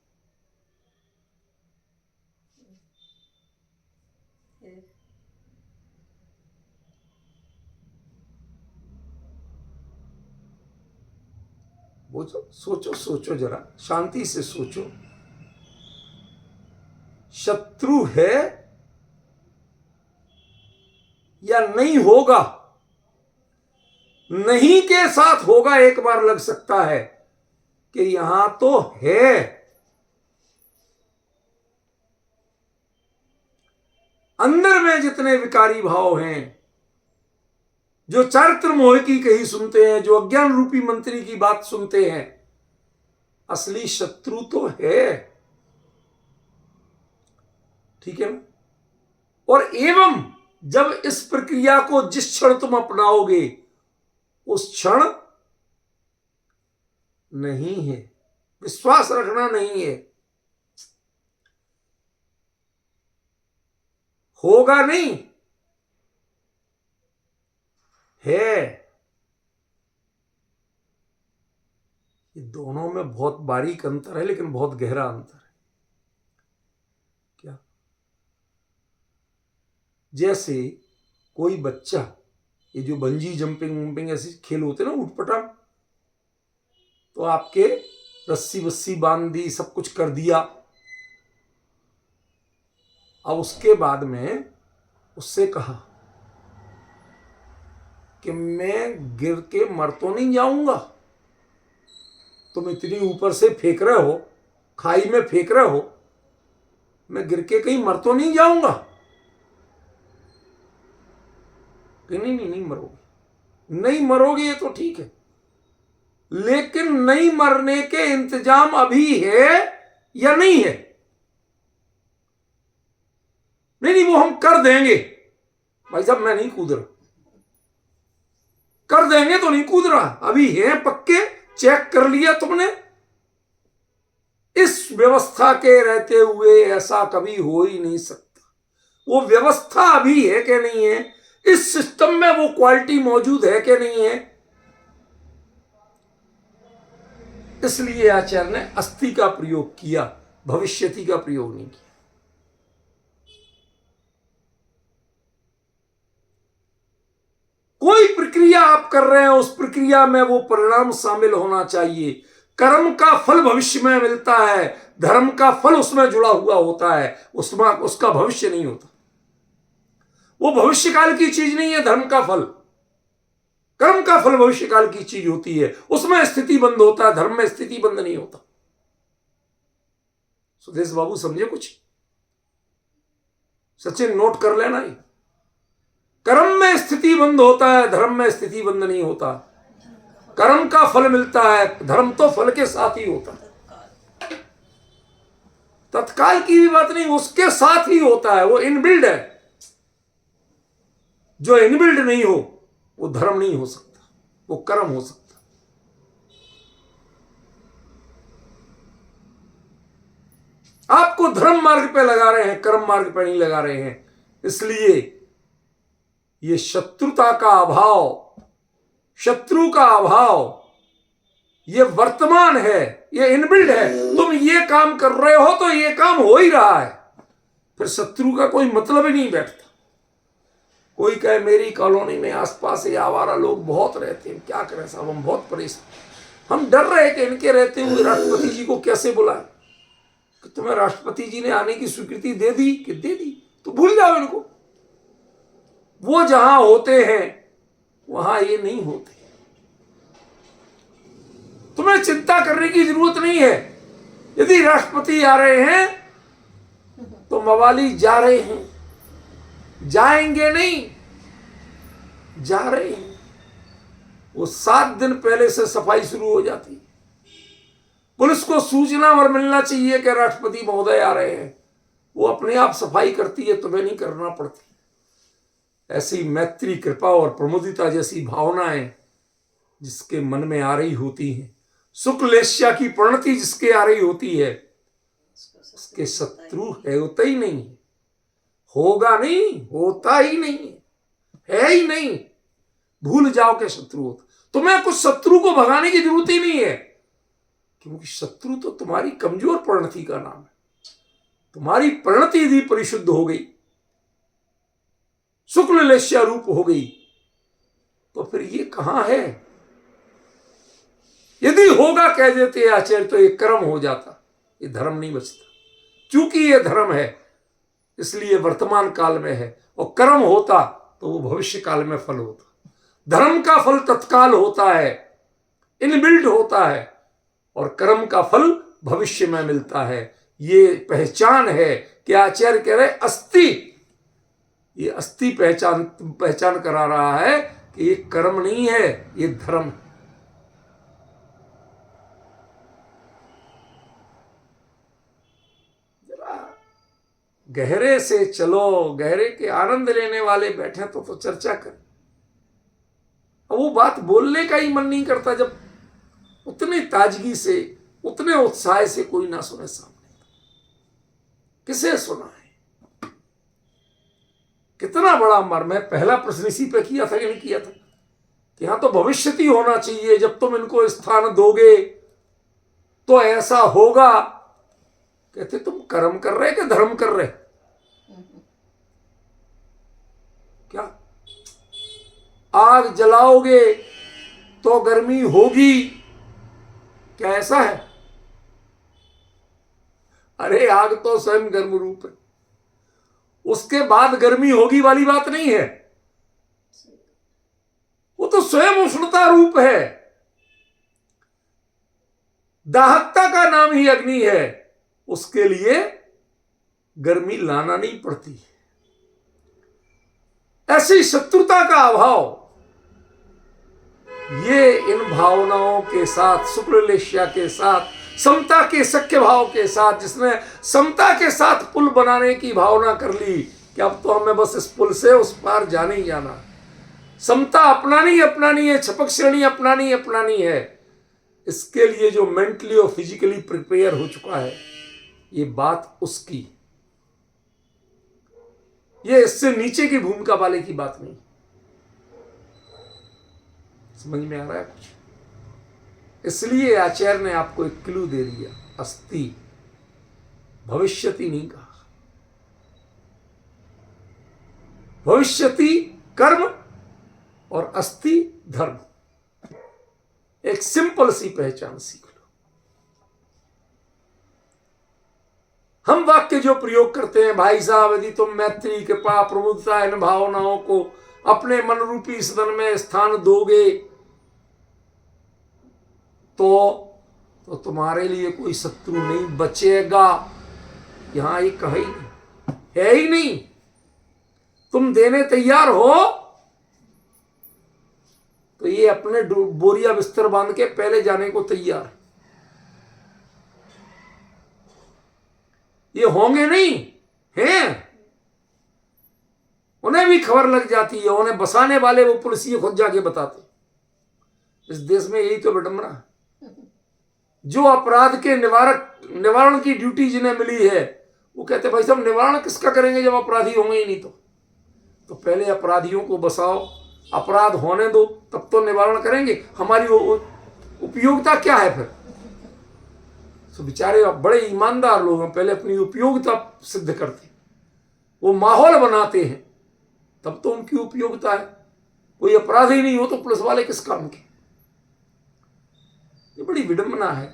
वो सोचो सोचो, जरा शांति से सोचो। शत्रु है या नहीं होगा? नहीं के साथ होगा एक बार लग सकता है कि यहां तो है। अंदर में जितने विकारी भाव हैं, जो चारित्र मोह की कही सुनते हैं, जो अज्ञान रूपी मंत्री की बात सुनते हैं, असली शत्रु तो है। ठीक है ना। और एवं जब इस प्रक्रिया को जिस क्षण तुम अपनाओगे उस क्षण नहीं है, विश्वास रखना नहीं है, होगा नहीं, है। ये दोनों में बहुत बारीक अंतर है, लेकिन बहुत गहरा अंतर है। क्या? जैसे कोई बच्चा, ये जो बंजी जंपिंग वंपिंग ऐसे खेल होते हैं ना, उठपटांग, तो आपके रस्सी वस्सी बांध दी, सब कुछ कर दिया। अब उसके बाद में उससे कहा कि मैं गिर के मर तो नहीं जाऊंगा, तुम इतनी ऊपर से फेंक रहे हो, खाई में फेंक रहे हो, मैं गिर के कहीं मर तो नहीं जाऊंगा? कि नहीं नहीं नहीं मरोगे, नहीं मरोगे, ये तो ठीक है, लेकिन नहीं मरने के इंतजाम अभी है या नहीं है? नहीं नहीं वो हम कर देंगे भाई साहब, मैं नहीं कूद रहा, कर देंगे तो नहीं कूद रहा, अभी है पक्के, चेक कर लिया तुमने। इस व्यवस्था के रहते हुए ऐसा कभी हो ही नहीं सकता। वो व्यवस्था अभी है कि नहीं है, इस सिस्टम में वो क्वालिटी मौजूद है कि नहीं है। इसलिए आचार्य ने अस्थि का प्रयोग किया, भविष्यति का प्रयोग नहीं किया। कोई प्रक्रिया आप कर रहे हैं, उस प्रक्रिया में वो परिणाम शामिल होना चाहिए। कर्म का फल भविष्य में मिलता है, धर्म का फल उसमें जुड़ा हुआ होता है, उसमें उसका भविष्य नहीं होता। वो भविष्य काल की चीज नहीं है धर्म का फल। कर्म का फल भविष्य काल की चीज होती है, उसमें स्थिति बंद होता है, धर्म में स्थिति बंद नहीं होता। सुदेश बाबू समझे कुछ? सचिन नोट कर लेना। ही कर्म में स्थिति बंद होता है, धर्म में स्थिति बंद नहीं होता। कर्म का फल मिलता है, धर्म तो फल के साथ ही होता है। तत्काल की भी बात नहीं, उसके साथ ही होता है, वो इनबिल्ड है। जो इनबिल्ड नहीं हो वो धर्म नहीं हो सकता, वो कर्म हो सकता। आपको धर्म मार्ग पे लगा रहे हैं, कर्म मार्ग पे नहीं लगा रहे हैं। इसलिए ये शत्रुता का अभाव, शत्रु का अभाव, ये वर्तमान है, ये इनबिल्ड है। तुम ये काम कर रहे हो तो ये काम हो ही रहा है, फिर शत्रु का कोई मतलब ही नहीं बैठता। कोई कहे मेरी कॉलोनी में आसपास ये आवारा लोग बहुत रहते हैं, क्या करें साहब, हम बहुत परेशान, हम डर रहे कि इनके रहते हुए राष्ट्रपति जी को कैसे बुलाएं। कि तुम्हें राष्ट्रपति जी ने आने की स्वीकृति दे दी कि दे दी, तो भूल जाओ इनको। वो जहां होते हैं वहां ये नहीं होते। तुम्हें चिंता करने की जरूरत नहीं है। यदि राष्ट्रपति आ रहे हैं तो मवाली जा रहे हैं, जाएंगे नहीं, जा रहे हैं। वो 7 दिन पहले से सफाई शुरू हो जाती है। पुलिस को सूचना और मिलना चाहिए कि राष्ट्रपति महोदय आ रहे हैं, वो अपने आप सफाई करती है, तुम्हें नहीं करना पड़ती। ऐसी मैत्री, कृपा और प्रमुदिता जैसी भावनाएं जिसके मन में आ रही होती हैं, शुक्ल लेस्या की प्रणति जिसके आ रही होती है, उसके शत्रु है, होता ही नहीं है, होगा नहीं, होता ही नहीं है ही नहीं। भूल जाओ कि शत्रु होता, तुम्हें कुछ शत्रु को भगाने की जरूरत ही नहीं है, क्योंकि शत्रु तो तुम्हारी कमजोर परिणति का नाम है। तुम्हारी परिणति यदि परिशुद्ध हो गई, शुक्ल लेश्या रूप हो गई, तो फिर ये कहां है? यदि होगा कह देते आचार्य तो ये कर्म हो जाता, ये धर्म नहीं बचता। चूंकि ये धर्म है इसलिए वर्तमान काल में है, और कर्म होता तो वो भविष्य काल में फल होता। धर्म का फल तत्काल होता है, इनबिल्ट होता है, और कर्म का फल भविष्य में मिलता है। ये पहचान है कि आचार्य कह रहे अस्ति, ये अस्ति पहचान करा रहा है कि ये कर्म नहीं है, ये धर्म है। गहरे से चलो, गहरे के आनंद लेने वाले बैठे तो चर्चा करें। अब वो बात बोलने का ही मन नहीं करता जब उतनी ताजगी से, उतने उत्साह से कोई ना सुने सामने। किसे सुना है? कितना बड़ा मर्म है। पहला प्रश्न इसी पे किया था कि नहीं किया था कि हाँ तो भविष्यति होना चाहिए, जब तुम इनको स्थान दोगे तो ऐसा होगा। कहते तुम कर्म कर रहे कि धर्म कर रहे? क्या आग जलाओगे तो गर्मी होगी, क्या ऐसा है? अरे आग तो स्वयं गर्म रूप है, उसके बाद गर्मी होगी वाली बात नहीं है, वो तो स्वयं उष्णता रूप है। दाहकता का नाम ही अग्नि है, उसके लिए गर्मी लाना नहीं पड़ती। ऐसी शत्रुता का अभाव, ये इन भावनाओं के साथ, शुक्ल लेश्या के साथ, समता के सख्य भाव के साथ, जिसने समता के साथ पुल बनाने की भावना कर ली कि अब तो हमें बस इस पुल से उस पार जाना ही जाना। समता अपनानी है, छपक श्रेणी अपनानी है। इसके लिए जो मेंटली और फिजिकली प्रिपेयर हो चुका है, ये बात उसकी, ये इससे नीचे की भूमिका वाले की बात नहीं। समझ में आ रहा है कुछ? इसलिए आचार्य ने आपको एक क्लू दे दिया, अस्ति, भविष्यति नहीं कहा। भविष्यति कर्म और अस्ति धर्म। एक सिंपल सी पहचान सीख लो। हम वाक्य जो प्रयोग करते हैं, भाई साहब यदि तुम मैत्री, कृपा, प्रमुखता इन भावनाओं को अपने मन रूपी सदन में स्थान दोगे तो तुम्हारे लिए कोई शत्रु नहीं बचेगा। यहां ये कहा ही नहीं, है ही नहीं। तुम देने तैयार हो तो ये अपने बोरिया बिस्तर बांध के पहले जाने को तैयार। ये होंगे नहीं हैं, उन्हें भी खबर लग जाती है। उन्हें बसाने वाले वो पुलिस खुद जाके बताते। इस देश में यही तो विडंबना है। जो अपराध के निवारण की ड्यूटी जिन्हें मिली है, वो कहते भाई साहब निवारण किसका करेंगे जब अपराधी होंगे ही नहीं। तो पहले अपराधियों को बसाओ, अपराध होने दो, तब तो निवारण करेंगे। हमारी उपयोगिता क्या है फिर? तो बेचारे बड़े ईमानदार लोग हैं, पहले अपनी उपयोगिता सिद्ध करते, वो माहौल बनाते हैं, तब तो उनकी उपयोगिता है। कोई अपराध ही नहीं हो तो पुलिस वाले किस काम के? ये बड़ी विडंबना है,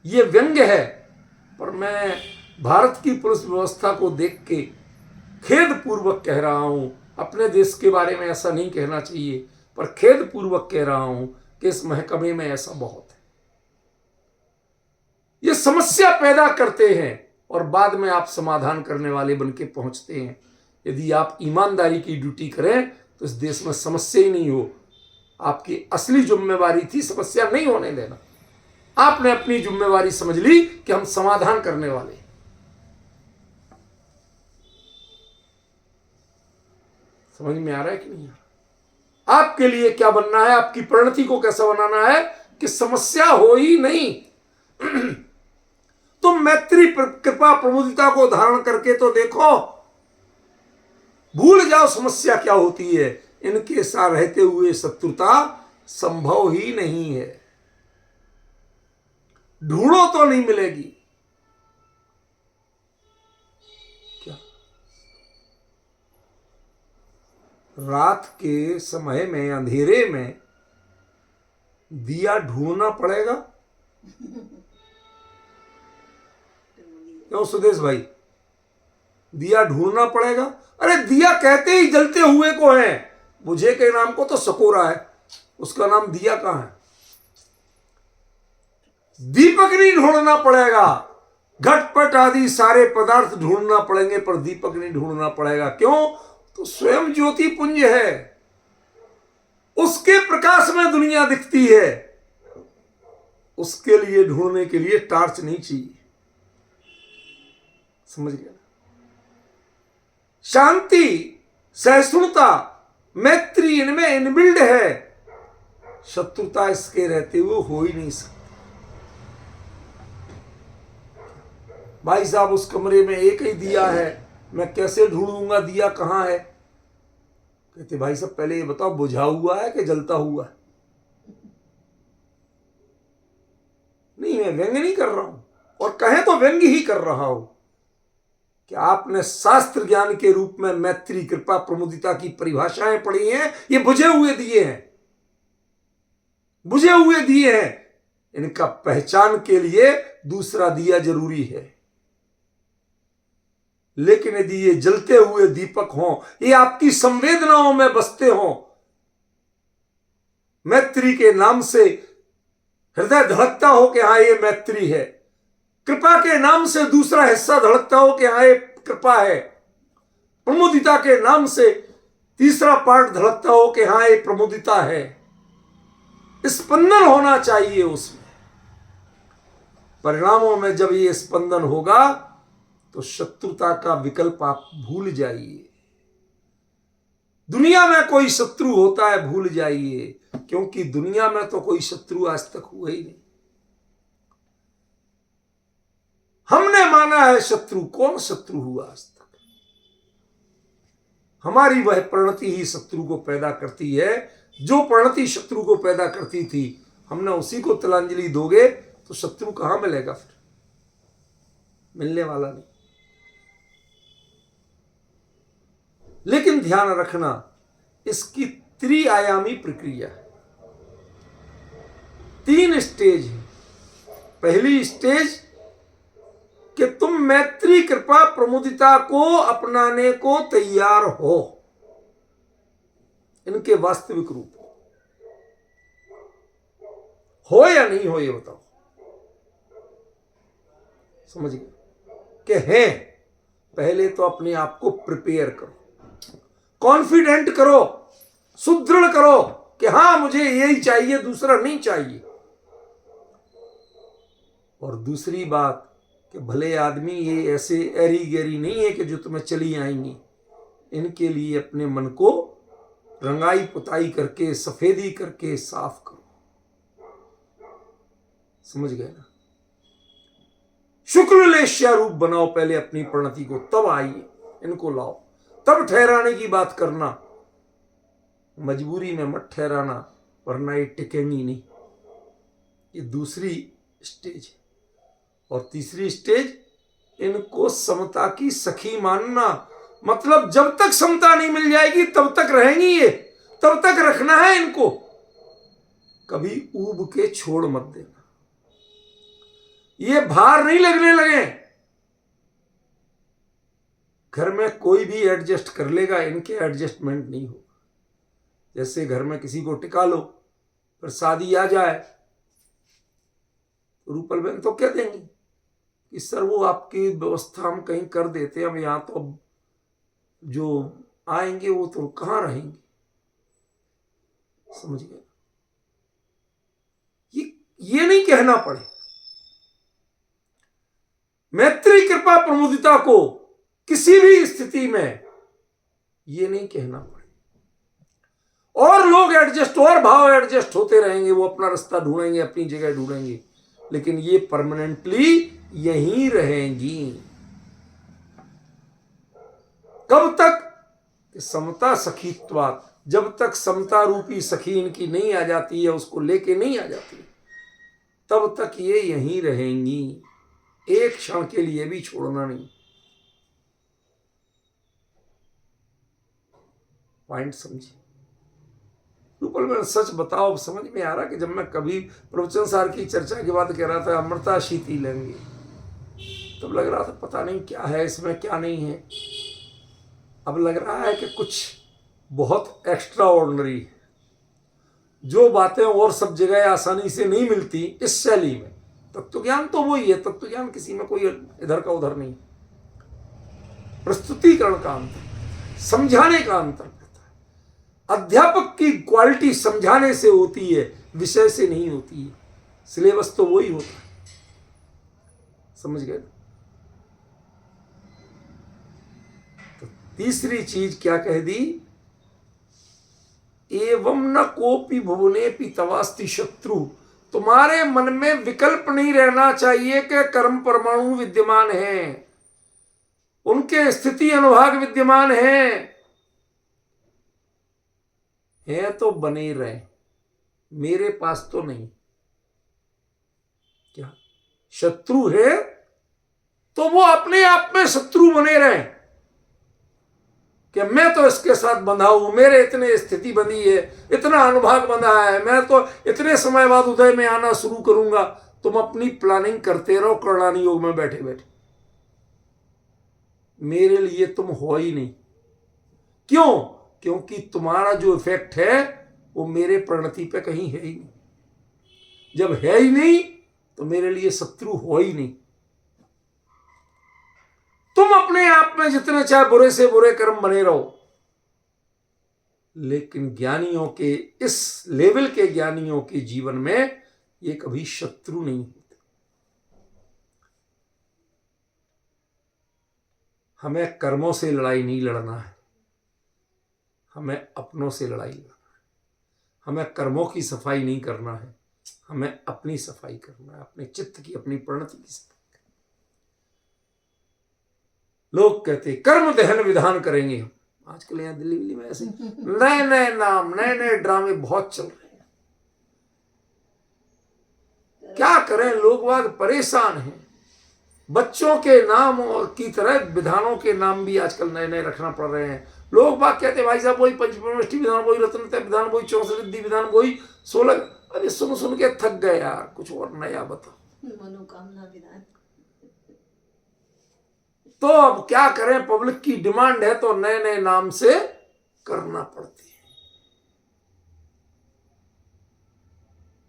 ये व्यंग्य है। पर मैं भारत की पुलिस व्यवस्था को देख के खेद पूर्वक कह रहा हूं, अपने देश के बारे में ऐसा नहीं कहना चाहिए, पर खेद पूर्वक कह रहा हूं कि इस महकमे में ऐसा बहुत है। ये समस्या पैदा करते हैं और बाद में आप समाधान करने वाले बन के पहुंचते हैं। यदि आप ईमानदारी की ड्यूटी करें तो इस देश में समस्या ही नहीं हो। आपकी असली जिम्मेवारी थी समस्या नहीं होने देना। आपने अपनी जिम्मेवारी समझ ली कि हम समाधान करने वाले। समझ में आ रहा है कि नहीं आ रहा? आपके लिए क्या बनना है, आपकी परिणति को कैसा बनाना है कि समस्या हो ही नहीं। तुम मैत्री कृपा प्रमुदिता को धारण करके तो देखो, भूल जाओ समस्या क्या होती है। इनके साथ रहते हुए शत्रुता संभव ही नहीं है, ढूंढो तो नहीं मिलेगी। क्या रात के समय में अंधेरे में दिया ढूंढना पड़ेगा? क्यों सुदेश भाई, दिया ढूंढना पड़ेगा? अरे दिया कहते ही जलते हुए को है, बुझे के नाम को तो सकोरा है, उसका नाम दिया कहां है? दीपक नहीं ढूंढना पड़ेगा, घटपट आदि सारे पदार्थ ढूंढना पड़ेंगे, पर दीपक नहीं ढूंढना पड़ेगा। क्यों? तो स्वयं ज्योति पुंज है, उसके प्रकाश में दुनिया दिखती है। उसके लिए ढूंढने के लिए टार्च नहीं चाहिए। समझ गया? शांति, सहिष्णुता, मैत्री इनमें इनबिल्ड है, शत्रुता इसके रहते हुए हो ही नहीं सकती। भाई साहब उस कमरे में एक ही दिया है, मैं कैसे ढूंढूंगा दिया कहां है? कहते भाई साहब पहले ये बताओ बुझा हुआ है कि जलता हुआ है? नहीं, मैं व्यंग्य नहीं कर रहा हूं, और कहे तो व्यंग्य ही कर रहा हूं कि आपने शास्त्र ज्ञान के रूप में मैत्री कृपा प्रमुदिता की परिभाषाएं पढ़ी हैं। ये बुझे हुए दिए हैं, बुझे हुए दिए हैं। इनका पहचान के लिए दूसरा दिया जरूरी है, लेकिन यदि ये जलते हुए दीपक हों, ये आपकी संवेदनाओं में बसते हों, मैत्री के नाम से हृदय धड़कता हो कि हाँ ये मैत्री है, कृपा के नाम से दूसरा हिस्सा धड़कता हो कि हाँ ये कृपा है, प्रमुदिता के नाम से तीसरा पार्ट धड़कता हो कि हाँ ये प्रमुदिता है, स्पंदन होना चाहिए उसमें। परिणामों में जब ये स्पंदन होगा तो शत्रुता का विकल्प आप भूल जाइए। दुनिया में कोई शत्रु होता है भूल जाइए, क्योंकि दुनिया में तो कोई शत्रु आज तक हुआ ही नहीं। हमने माना है शत्रु, कौन शत्रु हुआ आज तक? हमारी वह परिणति ही शत्रु को पैदा करती है। जो परिणति शत्रु को पैदा करती थी, हमने उसी को तिलांजलि दोगे तो शत्रु कहां मिलेगा? फिर मिलने वाला नहीं। लेकिन ध्यान रखना, इसकी त्रिआयामी प्रक्रिया है, 3 स्टेज है। पहली स्टेज कि तुम मैत्री कृपा प्रमुदिता को अपनाने को तैयार हो, इनके वास्तविक रूप हो या नहीं हो ये बताओ। समझ गए कि हैं? पहले तो अपने आप को प्रिपेयर करो, कॉन्फिडेंट करो, सुदृढ़ करो कि हां मुझे यही चाहिए, दूसरा नहीं चाहिए। और दूसरी बात कि भले आदमी ये ऐसे एरी गैरी नहीं है कि जो तुम्हें चली आएंगी। इनके लिए अपने मन को रंगाई पुताई करके, सफेदी करके साफ करो। समझ गए ना? शुक्ल लेश्या रूप बनाओ पहले अपनी प्रणति को, तब आइए इनको लाओ, तब ठहराने की बात करना। मजबूरी में मत ठहराना, वरना ये टिकेंगी नहीं। ये दूसरी स्टेज है। और तीसरी स्टेज, इनको समता की सखी मानना। मतलब जब तक समता नहीं मिल जाएगी तब तक रहेंगी ये, तब तक रखना है इनको, कभी ऊब के छोड़ मत देना। ये भार नहीं लगने लगे। घर में कोई भी एडजस्ट कर लेगा, इनके एडजस्टमेंट नहीं होगा। जैसे घर में किसी को टिका लो, फिर शादी आ जाए, रूपल बहन तो क्या देंगी कि सर वो आपकी व्यवस्था हम कहीं कर देते हैं, हम यहां तो अब जो आएंगे वो तो कहां रहेंगे। समझ गए? ये नहीं कहना पड़े। मैत्री कृपा प्रमुदिता को किसी भी स्थिति में ये नहीं कहना पड़े। और लोग एडजस्ट, और भाव एडजस्ट होते रहेंगे, वो अपना रास्ता ढूंढेंगे, अपनी जगह ढूंढेंगे, लेकिन ये परमानेंटली यहीं रहेंगी। कब तक? कि समता सखीत्वात्, जब तक समता रूपी सखी इनकी नहीं आ जाती है, उसको लेके नहीं आ जाती, तब तक ये यहीं रहेंगी, एक क्षण के लिए भी छोड़ना नहीं। पॉइंट समझिए। रूपल में सच बताओ, समझ में आ रहा कि जब मैं कभी प्रवचन सार की चर्चा की बात कह रहा था, अमृता शीती लेंगे, तब लग रहा था पता नहीं क्या है इसमें, क्या नहीं है। अब लग रहा है कि कुछ बहुत एक्स्ट्रा ऑर्डिनरी है, जो बातें और सब जगह आसानी से नहीं मिलती इस शैली में। तत्व ज्ञान तो वही है, तत्व ज्ञान किसी में कोई इधर का उधर नहीं, प्रस्तुतिकरण का अंतर, समझाने का अंतर होता है। अध्यापक की क्वालिटी समझाने से होती है, विषय से नहीं होती है। सिलेबस तो वही होता है, समझ गए? तो तीसरी चीज क्या कह दी? एवं न कोपि भुवनेपि तवास्ति शत्रु। तुम्हारे मन में विकल्प नहीं रहना चाहिए कि कर्म परमाणु विद्यमान हैं, उनके स्थिति अनुभाग विद्यमान हैं, है तो बने रहे, मेरे पास तो नहीं। क्या शत्रु है तो वो अपने आप में शत्रु बने रहे कि मैं तो इसके साथ बंधा हूं, मेरे इतने स्थिति बंधी है, इतना अनुभाग बंधा है, मैं तो इतने समय बाद उदय में आना शुरू करूंगा। तुम अपनी प्लानिंग करते रहो करणानी योग में बैठे बैठे, मेरे लिए तुम हो ही नहीं। क्यों? क्योंकि तुम्हारा जो इफेक्ट है वो मेरे परिणति पे कहीं है ही नहीं। जब है ही नहीं तो मेरे लिए शत्रु हो ही नहीं। तुम अपने आप में जितने चाहे बुरे से बुरे कर्म बने रहो, लेकिन ज्ञानियों के, इस लेवल के ज्ञानियों के जीवन में ये कभी शत्रु नहीं होते। हमें कर्मों से लड़ाई नहीं लड़ना है, हमें अपनों से लड़ाई लड़ना है। हमें कर्मों की सफाई नहीं करना है, हमें अपनी सफाई करना है, अपने चित्त की, अपनी प्रणति की सफाई। लोग कहते कर्म दहन विधान करेंगे हम। आजकल यहां दिल्ली विल्ली में ऐसे नए नए नाम, नए नए ड्रामे बहुत चल रहे हैं। क्या करें, लोग बाग परेशान हैं। बच्चों के नाम की तरह विधानों के नाम भी आजकल नए नए रखना पड़ रहे हैं। लोग बाग कहते हैं भाई साहब वही पंचपरमेष्ठी विधान, वही रत्नत्रय विधान, वही 64 रिद्धि विधान, वही 16। अरे सुन सुन के थक गए यार, कुछ और नया बताओ। मनोकामना विधान। तो अब क्या करें, पब्लिक की डिमांड है तो नए नए नाम से करना पड़ती है।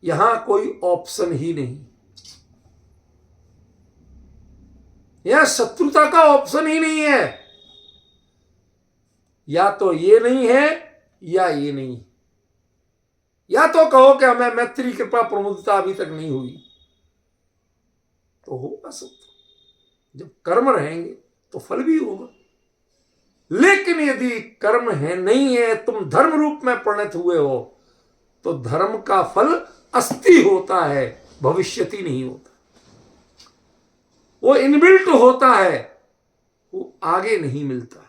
यहां कोई ऑप्शन ही नहीं, यहां शत्रुता का ऑप्शन ही नहीं है। या तो ये नहीं है या ये नहीं, या तो कहो कि हमें मैत्री कृपा प्रमुदिता अभी तक नहीं हुई, तो होगा शत्रु। जब कर्म रहेंगे तो फल भी होगा। लेकिन यदि कर्म है नहीं है, तुम धर्म रूप में परिणत हुए हो, तो धर्म का फल अस्थि होता है, भविष्यति नहीं होता। वो इनबिल्ट होता है, वो आगे नहीं मिलता।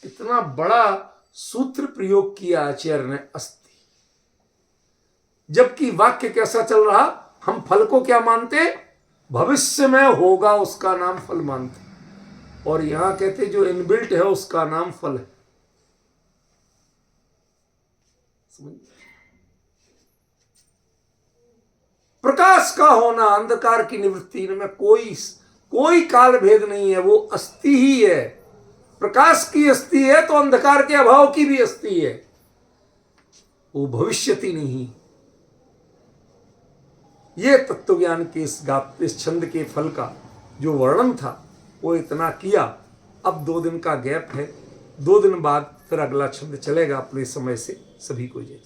इतना बड़ा सूत्र प्रयोग किया आचार्य ने, अस्थि। जबकि वाक्य कैसा चल रहा, हम फल को क्या मानते, भविष्य में होगा उसका नाम फल मानते, और यहां कहते जो इनबिल्ट है उसका नाम फल है। प्रकाश का होना, अंधकार की निवृत्ति, इनमें कोई काल भेद नहीं है, वो अस्थि ही है। प्रकाश की अस्थि है तो अंधकार के अभाव की भी अस्थि है, वो भविष्यति नहीं। ये तत्व ज्ञान के इस छंद के फल का जो वर्णन था वो इतना किया। अब 2 दिन का गैप है, 2 दिन बाद फिर अगला छंद चलेगा अपने समय से। सभी को जय।